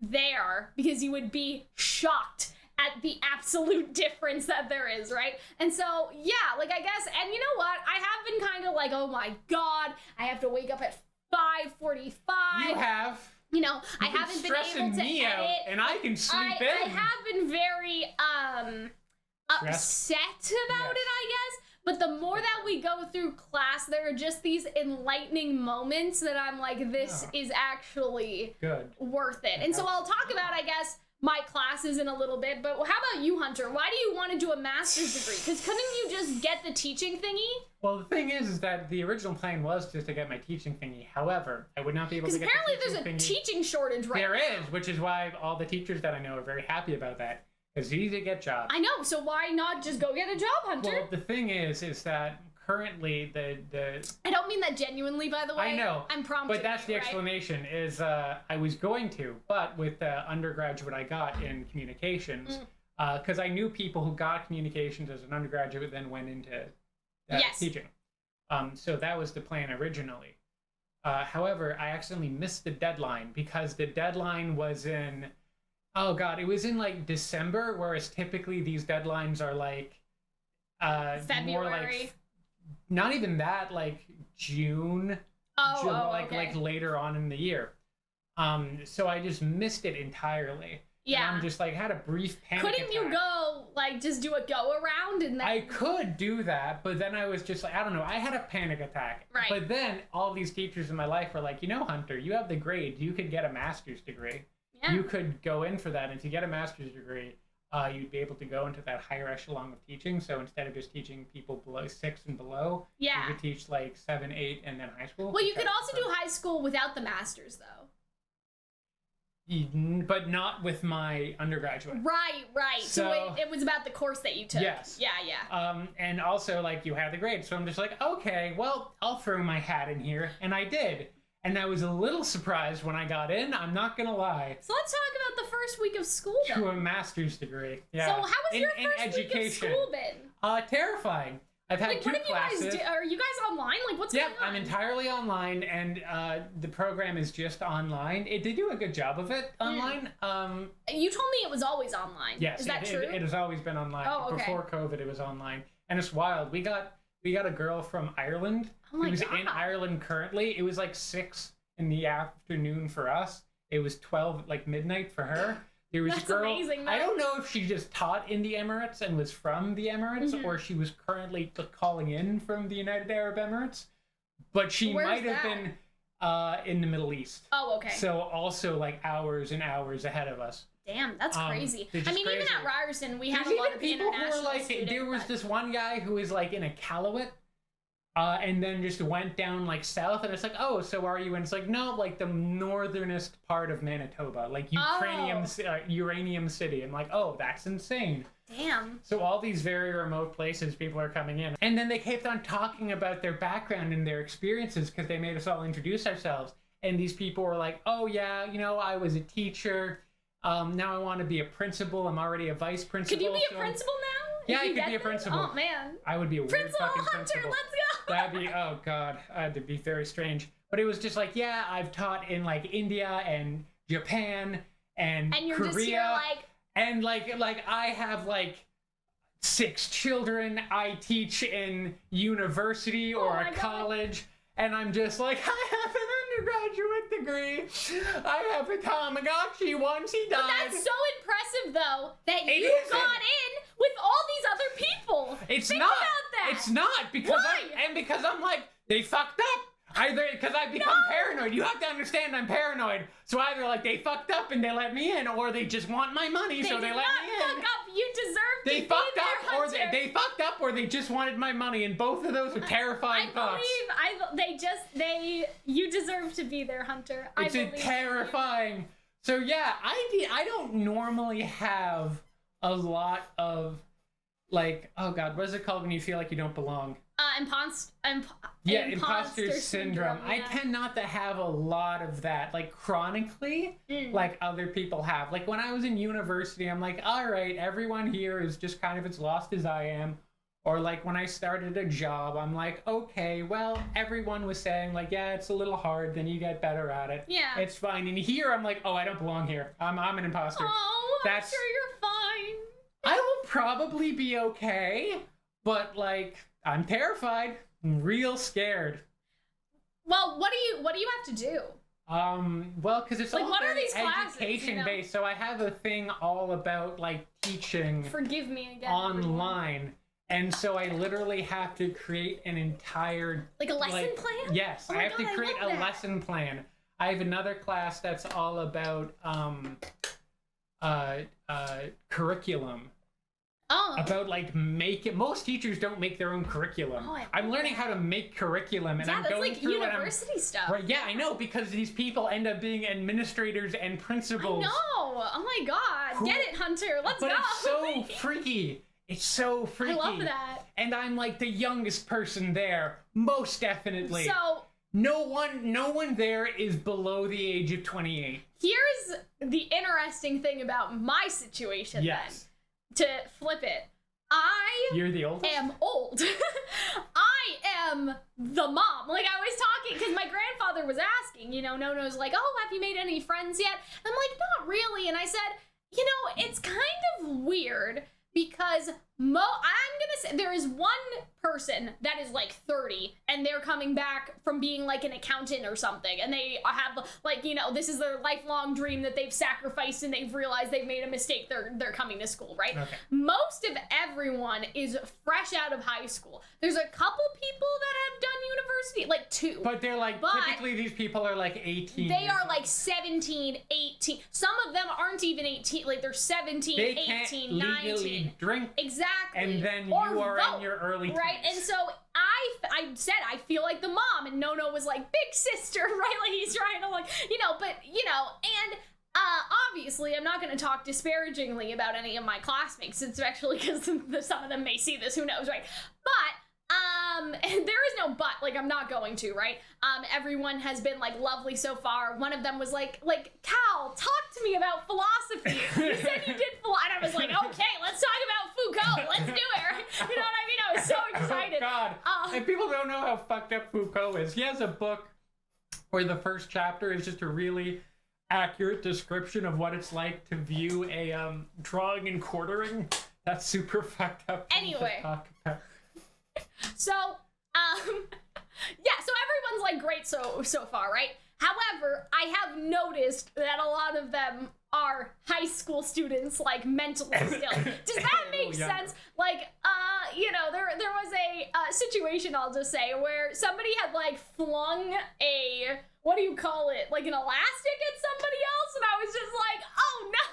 there, because you would be shocked at the absolute difference that there is, right? And so, yeah, like I guess, and you know what? I have been kind of like, oh my God, I have to wake up at 5:45. You have. You know, I haven't been able to me edit. Out and I can sleep in. I have been very upset about it, I guess. But the more that we go through class, there are just these enlightening moments that I'm like, this is actually worth it. And so I'll talk about, I guess, my classes in a little bit, but how about you, Hunter? Why do you want to do a master's degree? Because couldn't you just get the teaching thingy? Well, the thing is that the original plan was just to get my teaching thingy. However, I would not be able to get the teaching thingy. Because apparently there's a teaching shortage right now. There is, which is why all the teachers that I know are very happy about that. It's easy to get jobs. I know, so why not just go get a job, Hunter? Well, the thing is that currently the I don't mean that genuinely, by the way. I know. I'm prompting. But that's the explanation, is I was going to, but with the undergraduate I got in communications, because I knew people who got communications as an undergraduate then went into teaching. So that was the plan originally. However, I accidentally missed the deadline because the deadline was in, oh God, it was in like December, whereas typically these deadlines are like February. More like, not even that, like June. Like later on in the year. So I just missed it entirely. Yeah. And I'm just like, had a brief panic attack. Couldn't you go, like, just do a go around and then... I could do that, but then I was just like, I don't know, I had a panic attack. Right. But then all these teachers in my life were like, you know, Hunter, you have the grades, you could get a master's degree. Yeah. You could go in for that, and if you get a master's degree, you'd be able to go into that higher echelon of teaching. So instead of just teaching people below 6 and below, you could teach like 7, 8, and then high school. Well, you could also do high school without the master's, though. But not with my undergraduate. Right. So it was about the course that you took. Yes. Yeah. And also, like, you had the grade. So I'm just like, okay, well, I'll throw my hat in here. And I did. And I was a little surprised when I got in. I'm not going to lie. So let's talk about the first week of school, then. To a master's degree. Yeah. So how was your first week of school been? Terrifying. I've had 2 classes. Are you guys online? Like, what's going on? I'm entirely online, and the program is just online. They do a good job of it online. You told me it was always online. Yes, is that true? It has always been online. Oh, okay. Before COVID, it was online, and it's wild. We got a girl from Ireland who's in Ireland currently. It was like 6 in the afternoon for us. It was 12, like midnight for her. There was That's a girl, amazing, though. I don't know if she just taught in the Emirates and was from the Emirates, or she was currently calling in from the United Arab Emirates, but she might have been in the Middle East. Oh, okay. So also like hours and hours ahead of us. Damn, that's crazy. I mean, crazy. Even at Ryerson, we had a lot of people international who were like, students. There was this one guy who was like in a Calxiyn, and then just went down like south, and it's like, oh, so are you? And it's like, no, like the northernest part of Manitoba, like Uranium City. I'm like, oh, that's insane. Damn. So all these very remote places, people are coming in, and then they kept on talking about their background and their experiences because they made us all introduce ourselves. and these people were like, oh yeah, you know, I was a teacher. Now I want to be a principal. I'm already a vice principal. Could you be a principal now? Yeah, I could be a principal. Oh man. I would be a weird Principal fucking Hunter, principal. let's go. That'd be, oh god, that'd be very strange. But it was just like, yeah, I've taught in like India and Japan and you're Korea. Just here like... And like I have like 6 children. I teach in university or a college. And I'm just like, I have an undergraduate degree. I have a Tamagotchi once he died. But that's so impressive, though, that you got in with all these other people. Think about that. It's not. Because I'm like, they fucked up. Either because I've become paranoid. You have to understand I'm paranoid. So either like they fucked up and they let me in, or they just want my money, so they let me in. They did not fuck up. You deserve to be there, Hunter. They fucked up, or they just wanted my money, and both of those are terrifying thoughts. You deserve to be there, Hunter. It's terrifying. So yeah, I don't normally have a lot of like, oh god, what is it called when you feel like you don't belong? Imposter syndrome. Yeah. I tend not to have a lot of that, like chronically, like other people have. Like when I was in university, I'm like, all right, everyone here is just kind of as lost as I am. Or like when I started a job, I'm like, okay, well, everyone was saying like, yeah, it's a little hard, then you get better at it. Yeah. It's fine. And here I'm like, oh, I don't belong here. I'm an imposter. Oh, I'm sure you're fine. I will probably be okay, but like, I'm terrified. I'm real scared. Well, what do you have to do? Well, because it's like, all what are very these classes, education based, so I have a thing all about like teaching. Forgive me again. Online, everyone. And so I literally have to create an entire like a lesson plan. Yes, I have to create a lesson plan. I have another class that's all about curriculum. Oh. About like most teachers don't make their own curriculum. Oh, I'm learning how to make curriculum, and I'm going like through university stuff. Right? Yeah, I know, because these people end up being administrators and principals. I know. Oh my god, get it, Hunter. Let's go. But it's so freaky. It's so freaky. I love that. And I'm like the youngest person there, most definitely. So no one there is below the age of 28. Here's the interesting thing about my situation. Yes. Then. To flip it, You're the oldest? am old. I am the mom. Like, I was talking, because my grandfather was asking, Nono's like, oh, have you made any friends yet? I'm like, not really. And I said, it's kind of weird, because I'm gonna say there is one person that is like 30 and they're coming back from being like an accountant or something, and they have like, this is their lifelong dream that they've sacrificed and they've realized they've made a mistake. They're coming to school, right? Okay. Most of everyone is fresh out of high school. There's a couple people that have done university, like 2. But they're like, typically these people are like 18. They are like 17, 18. Some of them aren't even 18. Like, they're 17, they 18, can't 19. Legally drink. Exactly. And then or you are vote, in your early 20s. Right? And so I said, I feel like the mom, and Nono was like, big sister, right? Like, he's trying to like, and obviously I'm not going to talk disparagingly about any of my classmates, especially because some of them may see this, who knows, right? But and there is no but, like, I'm not going to, right? Everyone has been like lovely so far. One of them was like, Cal, talk to me about philosophy. You said you did philosophy. And I was like, okay, let's talk about Foucault. Let's do it, right? You know what I mean? I was so excited. Oh, God. And people don't know how fucked up Foucault is. He has a book where the first chapter is just a really accurate description of what it's like to view a drawing and quartering. That's super fucked up. Anyway. To talk about. So, yeah, so everyone's like great so far, right? However, I have noticed that a lot of them are high school students, like, mentally still. Does that make sense? Like, there was a situation, I'll just say, where somebody had like flung a, what do you call it, like an elastic at somebody else, and I was just like, oh no,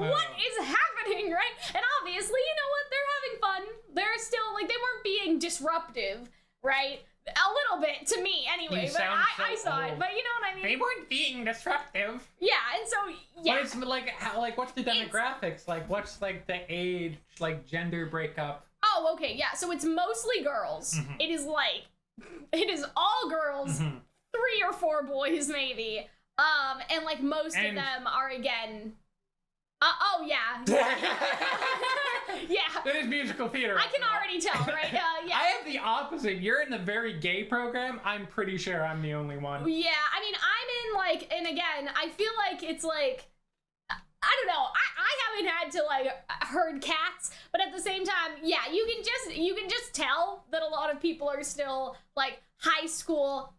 what is happening, right? And obviously, you know what, they're having fun. They're still, like, they weren't being disruptive, right? A little bit, to me, anyway, but I saw it, but you know what I mean? They weren't being disruptive. Yeah, and so, yeah. But it's like, what's the demographics? Like, what's, like, the age, like, gender breakup? Oh, okay, yeah, so it's mostly girls. Mm-hmm. It is all girls, 3 or 4 boys maybe. And like most of them are again. Oh yeah. Yeah. That is musical theater. I can already tell, right? Yeah. I have the opposite. You're in the very gay program. I'm pretty sure I'm the only one. Yeah, I mean, I'm in like, and again, I feel like it's like, I don't know. I haven't had to like herd cats, but at the same time, yeah, you can just tell that a lot of people are still like high school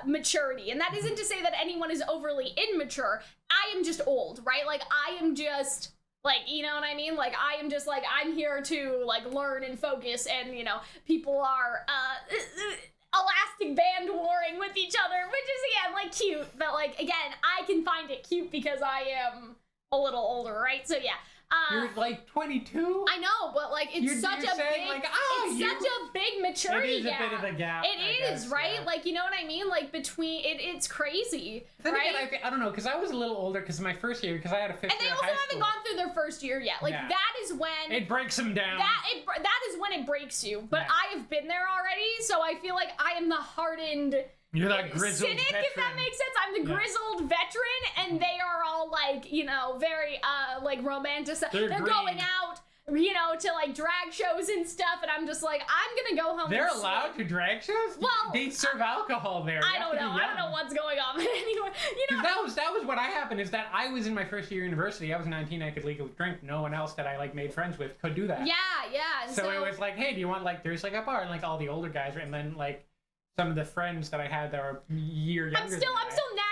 maturity, and that isn't to say that anyone is overly immature. I am just old, right? Like I am just like, you know what I mean? Like I am just like, I'm here to like learn and focus, and you know, people are elastic band warring with each other, which is again like cute, but like again, I can find it cute because I am a little older, right? So yeah. You're like 22? I know, but like it's such a big, like, such a big maturity gap. It is a bit of a gap. It is, right? Yeah. Like, you know what I mean? Like between it's crazy, then right? Again, I don't know, because I was a little older because my first year, because I had a 5th year and they also haven't gone through their first year yet. Like that is when it breaks them down. That is when it breaks you. But I have been there already, so I feel like I am the hardened. You're that grizzled cynic, veteran. If that makes sense. I'm the grizzled veteran, and they are all like, you know, very like romantic. They're going out, you know, to like drag shows and stuff, and I'm just like, I'm gonna go home. They're allowed to drag shows? Well, they serve alcohol there. I don't know what's going on. But anyway, you know, that was what happened. Is that I was in my first year of university. I was 19. I could legally drink. No one else that I like made friends with could do that. Yeah. So it was like, hey, do you want like there's like a bar, and like all the older guys, and then like some of the friends that I had that were a year younger. I'm still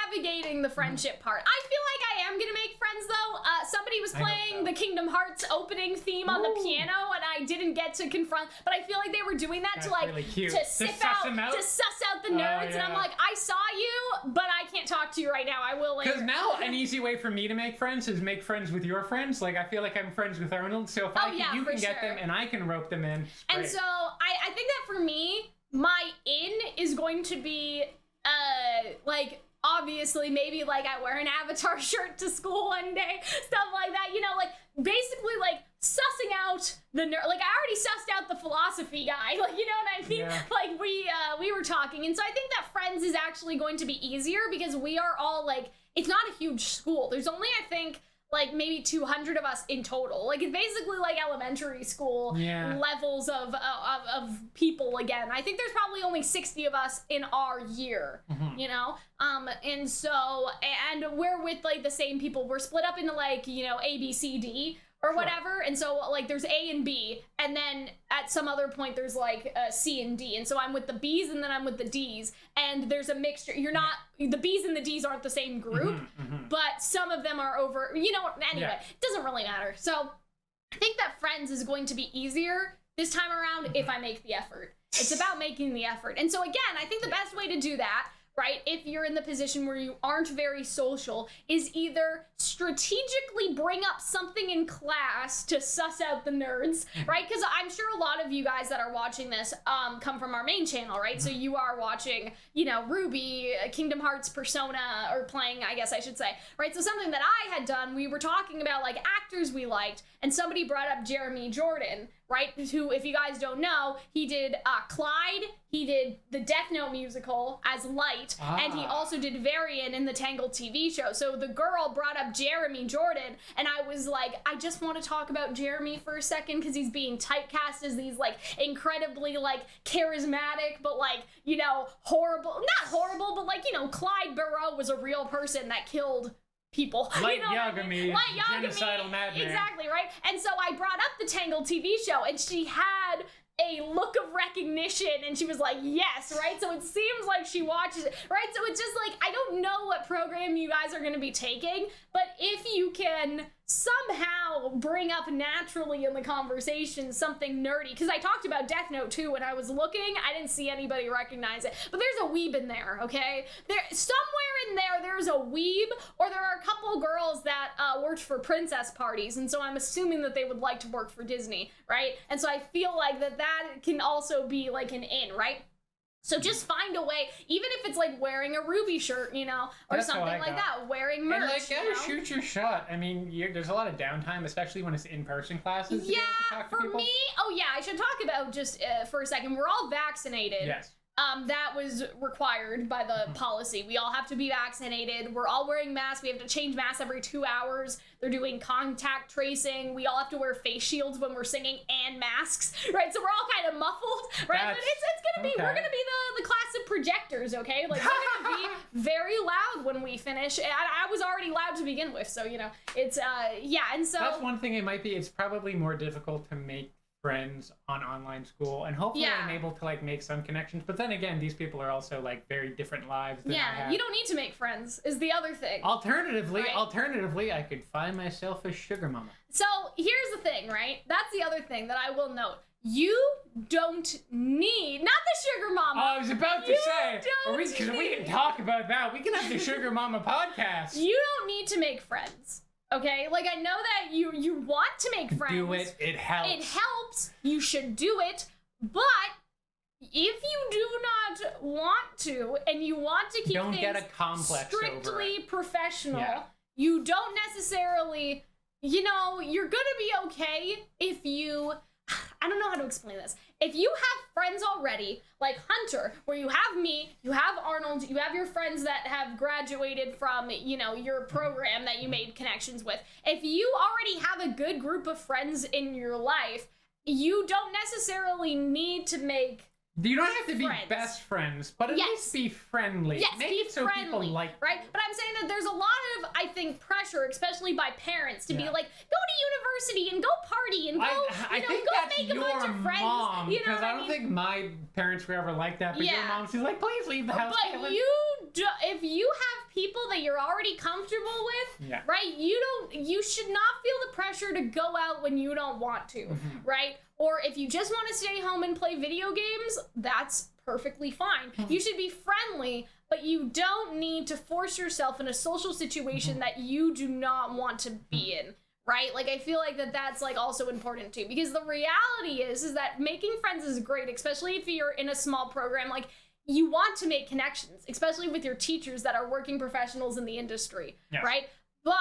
navigating the friendship part. I feel like I am gonna make friends though. Somebody was playing the Kingdom Hearts opening theme on the piano, and I didn't get to confront, but I feel like they were doing that to like really cute. to suss out the nerds, and I'm like, I saw you, but I can't talk to you right now. I will later. Because now an easy way for me to make friends is make friends with your friends. Like I feel like I'm friends with Arnold, so if you can get them and I can rope them in. And so I think that for me, my in is going to be like obviously maybe like I wear an Avatar shirt to school one day, stuff like that, you know, like basically like sussing out the nerd. Like I already sussed out the philosophy guy, like, you know what I mean? Yeah. Like we were talking, and so I think that Friends is actually going to be easier because we are all like, it's not a huge school. There's only, I think, like maybe 200 of us in total. Like it's basically like elementary school levels of people again. I think there's probably only 60 of us in our year, you know? And so, and we're with like the same people. We're split up into like, you know, A, B, C, D or whatever. And so like there's A and B, and then at some other point there's like C and D. And so I'm with the B's and then I'm with the D's, and there's a mixture. You're not, the B's and the D's aren't the same group, but some of them are over, you know, anyway, it doesn't really matter. So I think that Friends is going to be easier this time around if I make the effort. It's about making the effort. And so again, I think the best way to do that, right, if you're in the position where you aren't very social, is either strategically bring up something in class to suss out the nerds, right? Because I'm sure a lot of you guys that are watching this come from our main channel, right? So you are watching, you know, Ruby, Kingdom Hearts, Persona, or playing, I guess I should say, right? So something that I had done, we were talking about like actors we liked, and somebody brought up Jeremy Jordan, right? Who, if you guys don't know, he did Clyde, he did the Death Note musical as Light, and he also did Varian in the Tangled TV show. So the girl brought up Jeremy Jordan, and I was like, I just want to talk about Jeremy for a second because he's being typecast as these like incredibly like charismatic, but like, you know, not horrible, but like, you know, Clyde Barrow was a real person that killed people. Light Yagami, genocidal madman. Exactly, right? And so I brought up the Tangled TV show, and she had a look of recognition, and she was like, yes, right? So it seems like she watches it, right? So it's just like, I don't know what program you guys are going to be taking, but if you can somehow bring up naturally in the conversation something nerdy, because I talked about Death Note too when I was looking, I didn't see anybody recognize it, but there's a weeb in there, okay? Somewhere in there's a weeb, or there are a couple girls that worked for princess parties, and so I'm assuming that they would like to work for Disney, right? And so I feel like that can also be like an in, right? So just find a way, even if it's like wearing a Ruby shirt, you know, or That's something like that, wearing merch. And like, shoot your shot. I mean, there's a lot of downtime, especially when it's in-person classes. Yeah, for me, I should talk about just for a second. We're all vaccinated. Yes. that was required by the policy. We all have to be vaccinated. We're all wearing masks. We have to change masks every 2 hours. They're doing contact tracing. We all have to wear face shields when we're singing and masks, right? So we're all kind of muffled, right? But it's gonna be, we're gonna be the class of projectors, okay? Like, we're gonna be very loud when we finish. And I was already loud to begin with, so, you know, it's, yeah, and so... That's one thing it's probably more difficult to make friends on online school, and hopefully I'm able to like make some connections, but then again, these people are also like very different lives than I have. You don't need to make friends is the other thing. Alternatively, I could find myself a sugar mama. So here's the thing, right? That's the other thing that I will note. You don't need, not the sugar mama. Oh, I was about to say, because we can talk about that. We can have the sugar mama podcast. You don't need to make friends. Okay, like, I know that you want to make friends. Do it. It helps. It helps. You should do it. But if you do not want to, and you want to keep don't things get a complex strictly professional, you don't necessarily, you know, you're gonna be okay if you, I don't know how to explain this. If you have friends already, like Hunter, where you have me, you have Arnold, you have your friends that have graduated from, you know, your program that you made connections with. If you already have a good group of friends in your life, you don't necessarily need to make You don't have to be best friends, but at least be friendly. Yes, Make be it so friendly, people like right? But I'm saying that there's a lot of, I think, pressure, especially by parents, to be like, go to university and go party and go, I think go that's make a bunch of friends. Mom, because I don't think my parents were ever like that. But your mom, she's like, please leave the house. But if you have people that you're already comfortable with, right? You should not feel the pressure to go out when you don't want to, right? Or if you just want to stay home and play video games, that's perfectly fine. You should be friendly, but you don't need to force yourself in a social situation that you do not want to be in, right? Like, I feel like that's like also important too, because the reality is that making friends is great, especially if you're in a small program. Like, you want to make connections, especially with your teachers that are working professionals in the industry, right? But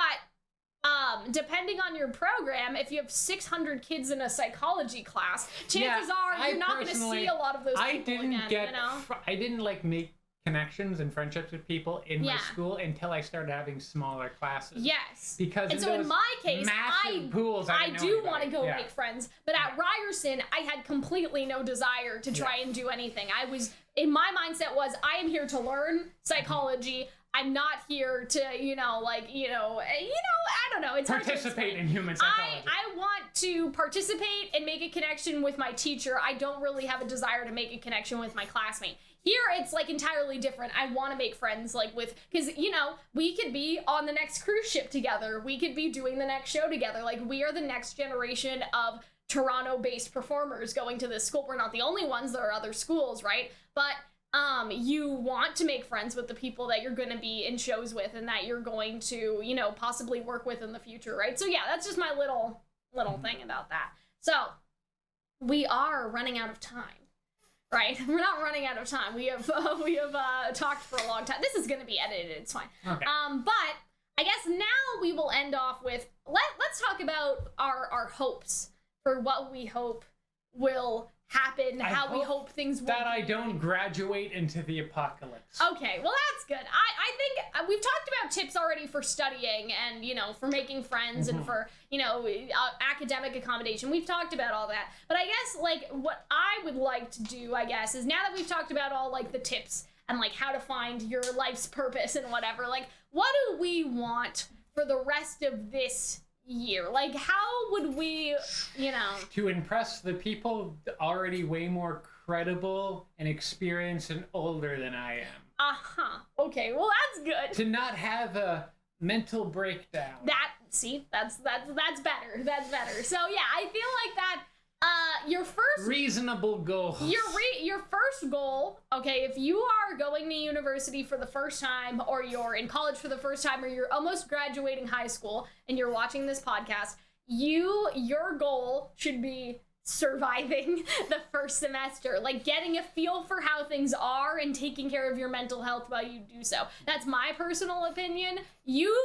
depending on your program, if you have 600 kids in a psychology class, chances are you're not going to see a lot of those people again, you know? I didn't like make connections and friendships with people in my school until I started having smaller classes. Yes. Because so in my case, I do want to go make friends, but at Ryerson, I had completely no desire to try and do anything. In my mindset was, I am here to learn psychology. I'm not here to, I don't know. It's participate in human psychology. I want to participate and make a connection with my teacher. I don't really have a desire to make a connection with my classmate. Here, it's like entirely different. I want to make friends because, we could be on the next cruise ship together. We could be doing the next show together. Like, we are the next generation of Toronto-based performers going to this school. We're not the only ones. There are other schools, right? But you want to make friends with the people that you're going to be in shows with and that you're going to, possibly work with in the future, right? So yeah, that's just my little thing about that. So we are running out of time, right? We're not running out of time. We have talked for a long time. This is going to be edited. It's fine. Okay. But I guess now we will end off with let's talk about our hopes for what we hope will happen, how we hope things will that I don't graduate into the apocalypse. Okay, well, that's good. I think we've talked about tips already for studying and, for making friends and for, academic accommodation. We've talked about all that. But I guess, what I would like to do, I guess, is now that we've talked about all, the tips and, how to find your life's purpose and whatever, what do we want for the rest of this year? How would we, to impress the people already way more credible and experienced and older than I am. Okay, well, that's good. To not have a mental breakdown. That's better. That's better. So yeah, I feel like that your first reasonable goal. Your first goal, okay, if you are going to university for the first time, or you're in college for the first time, or you're almost graduating high school and you're watching this podcast, your goal should be surviving the first semester, getting a feel for how things are and taking care of your mental health while you do so. That's my personal opinion. Your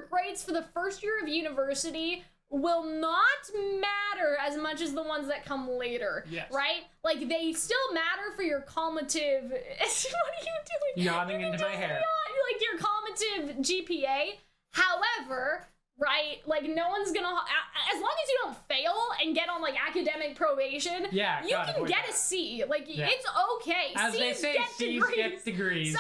grades for the first year of university will not matter as much as the ones that come later, right? Like, they still matter for your cumulative... What are you doing? Yawning into my hair. Like, your cumulative GPA. However, right, like, no one's gonna... As long as you don't fail and get on, like, academic probation, you can get a C. Like, it's okay. As they say, C's get degrees. So,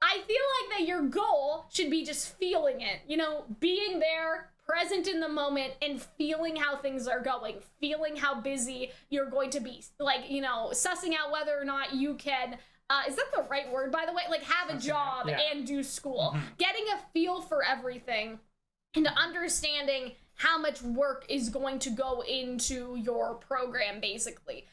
I feel like that your goal should be just feeling it. You know, being there, present in the moment, and feeling how things are going, feeling how busy you're going to be, like, you know, sussing out whether or not you can, is that the right word, by the way? Like, have a job and do school. Getting a feel for everything and understanding how much work is going to go into your program, basically.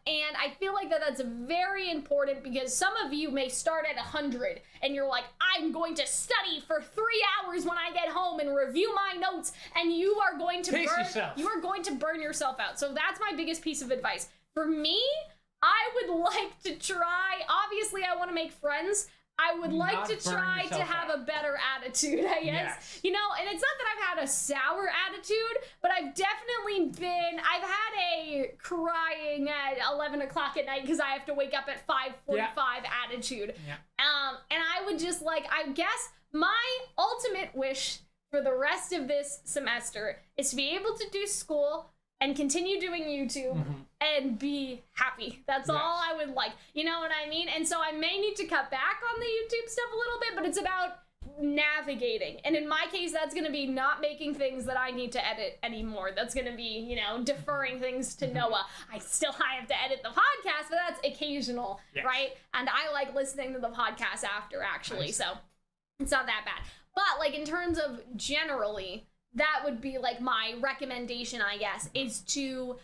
And I feel like that's very important, because some of you may start at 100 and you're like, I'm going to study for 3 hours when I get home and review my notes, and you are going to burn yourself out. So that's my biggest piece of advice. For me, I would like to try, obviously I want to make friends. I would like to try to have a better attitude, I guess. You know, and it's not that I've had a sour attitude, but I've had a crying at 11 o'clock at night because I have to wake up at 5:45 attitude. And I would just like, I guess my ultimate wish for the rest of this semester is to be able to do school and continue doing YouTube and be happy. That's all I would like. You know what I mean? And so I may need to cut back on the YouTube stuff a little bit, but it's about navigating. And in my case, that's going to be not making things that I need to edit anymore. That's going to be, you know, deferring things to Noah. I have to edit the podcast, but that's occasional, right? And I like listening to the podcast after, actually, so it's not that bad. But, like, in terms of generally, that would be, like, my recommendation, I guess, is to,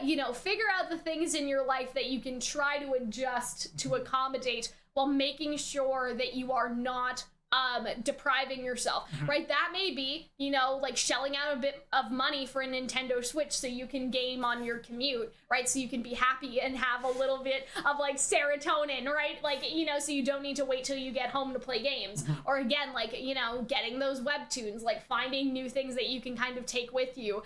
you know, figure out the things in your life that you can try to adjust to accommodate while making sure that you are not depriving yourself, right? That may be, you know, like shelling out a bit of money for a Nintendo Switch so you can game on your commute, right? So you can be happy and have a little bit of like serotonin, right? Like, you know, so you don't need to wait till you get home to play games. Or again, like, you know, getting those webtoons, like finding new things that you can kind of take with you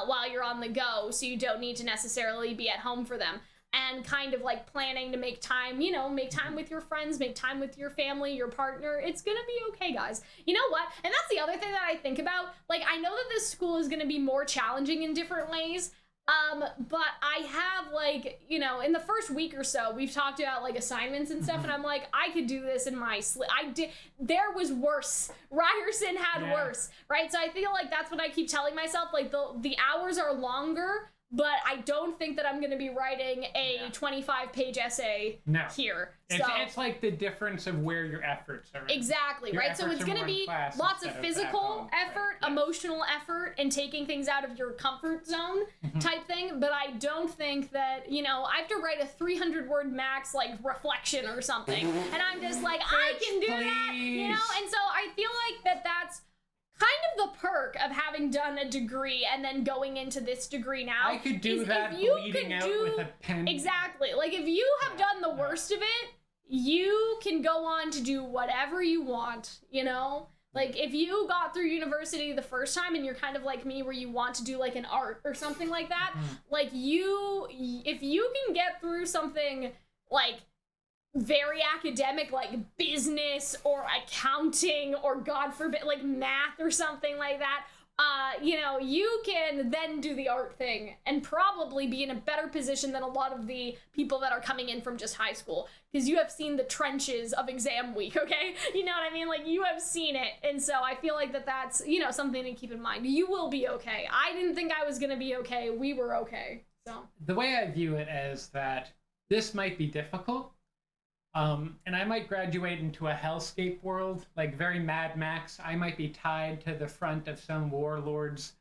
while you're on the go, so you don't need to necessarily be at home for them. And kind of like planning to make time, you know, make time with your friends, make time with your family, your partner. It's gonna be okay, guys. You know what? And that's the other thing that I think about. Like, I know that this school is gonna be more challenging in different ways. But I have, like, you know, in the first week or so, we've talked about like assignments and stuff, and I'm like, I could do this in my sleep. There was worse. Ryerson had worse, right? So I feel like that's what I keep telling myself. Like, the hours are longer, but I don't think that I'm going to be writing a 25-page essay here. It's like the difference of where your efforts are. Exactly, right? So it's going to be lots of physical effort, emotional effort, and taking things out of your comfort zone type thing. But I don't think that, you know, I have to write a 300-word max, like, reflection or something. And I'm just like, I can do that, you know? And so I feel like that's kind of the perk of having done a degree and then going into this degree now. I could do that bleeding out with a pen. Exactly. Like, if you have done the worst of it, you can go on to do whatever you want, you know? Like, if you got through university the first time and you're kind of like me where you want to do, like, an art or something like that, like, if you can get through something, like, very academic, like business or accounting or, God forbid, like math or something like that, you know, you can then do the art thing and probably be in a better position than a lot of the people that are coming in from just high school, because you have seen the trenches of exam week, okay? You know what I mean? Like, you have seen it. And so I feel like that's, you know, something to keep in mind. You will be okay. I didn't think I was going to be okay. We were okay. So the way I view it is that this might be difficult. And I might graduate into a hellscape world, like very Mad Max. I might be tied to the front of some warlord's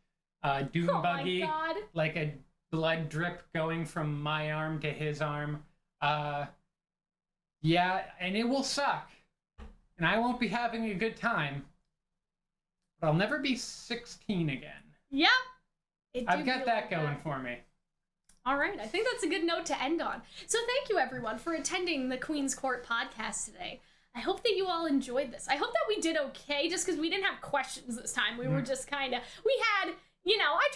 dune buggy, like a blood drip going from my arm to his arm. Yeah, and it will suck. And I won't be having a good time. But I'll never be 16 again. Yeah. I've got that going for me. All right, I think that's a good note to end on. So thank you, everyone, for attending the Queen's Court podcast today. I hope that you all enjoyed this. I hope that we did okay, just because we didn't have questions this time. We were just kind of... We had, you know, I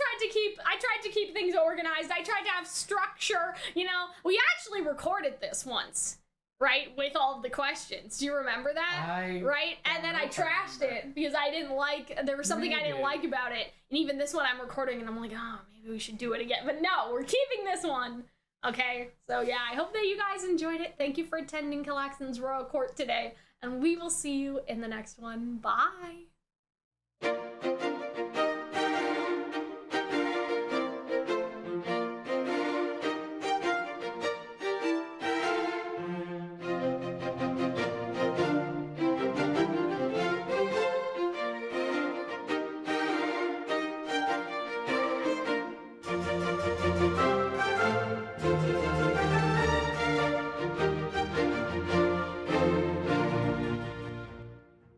tried to keep things organized. I tried to have structure. You know, we actually recorded this once, right, with all of the questions. Do you remember that? Right? And then I trashed it because I didn't like, there was something I didn't like about it. And even this one I'm recording and I'm like, oh, maybe we should do it again. But no, we're keeping this one. Okay, so yeah, I hope that you guys enjoyed it. Thank you for attending Calxyn's Royal Court today, and we will see you in the next one. Bye!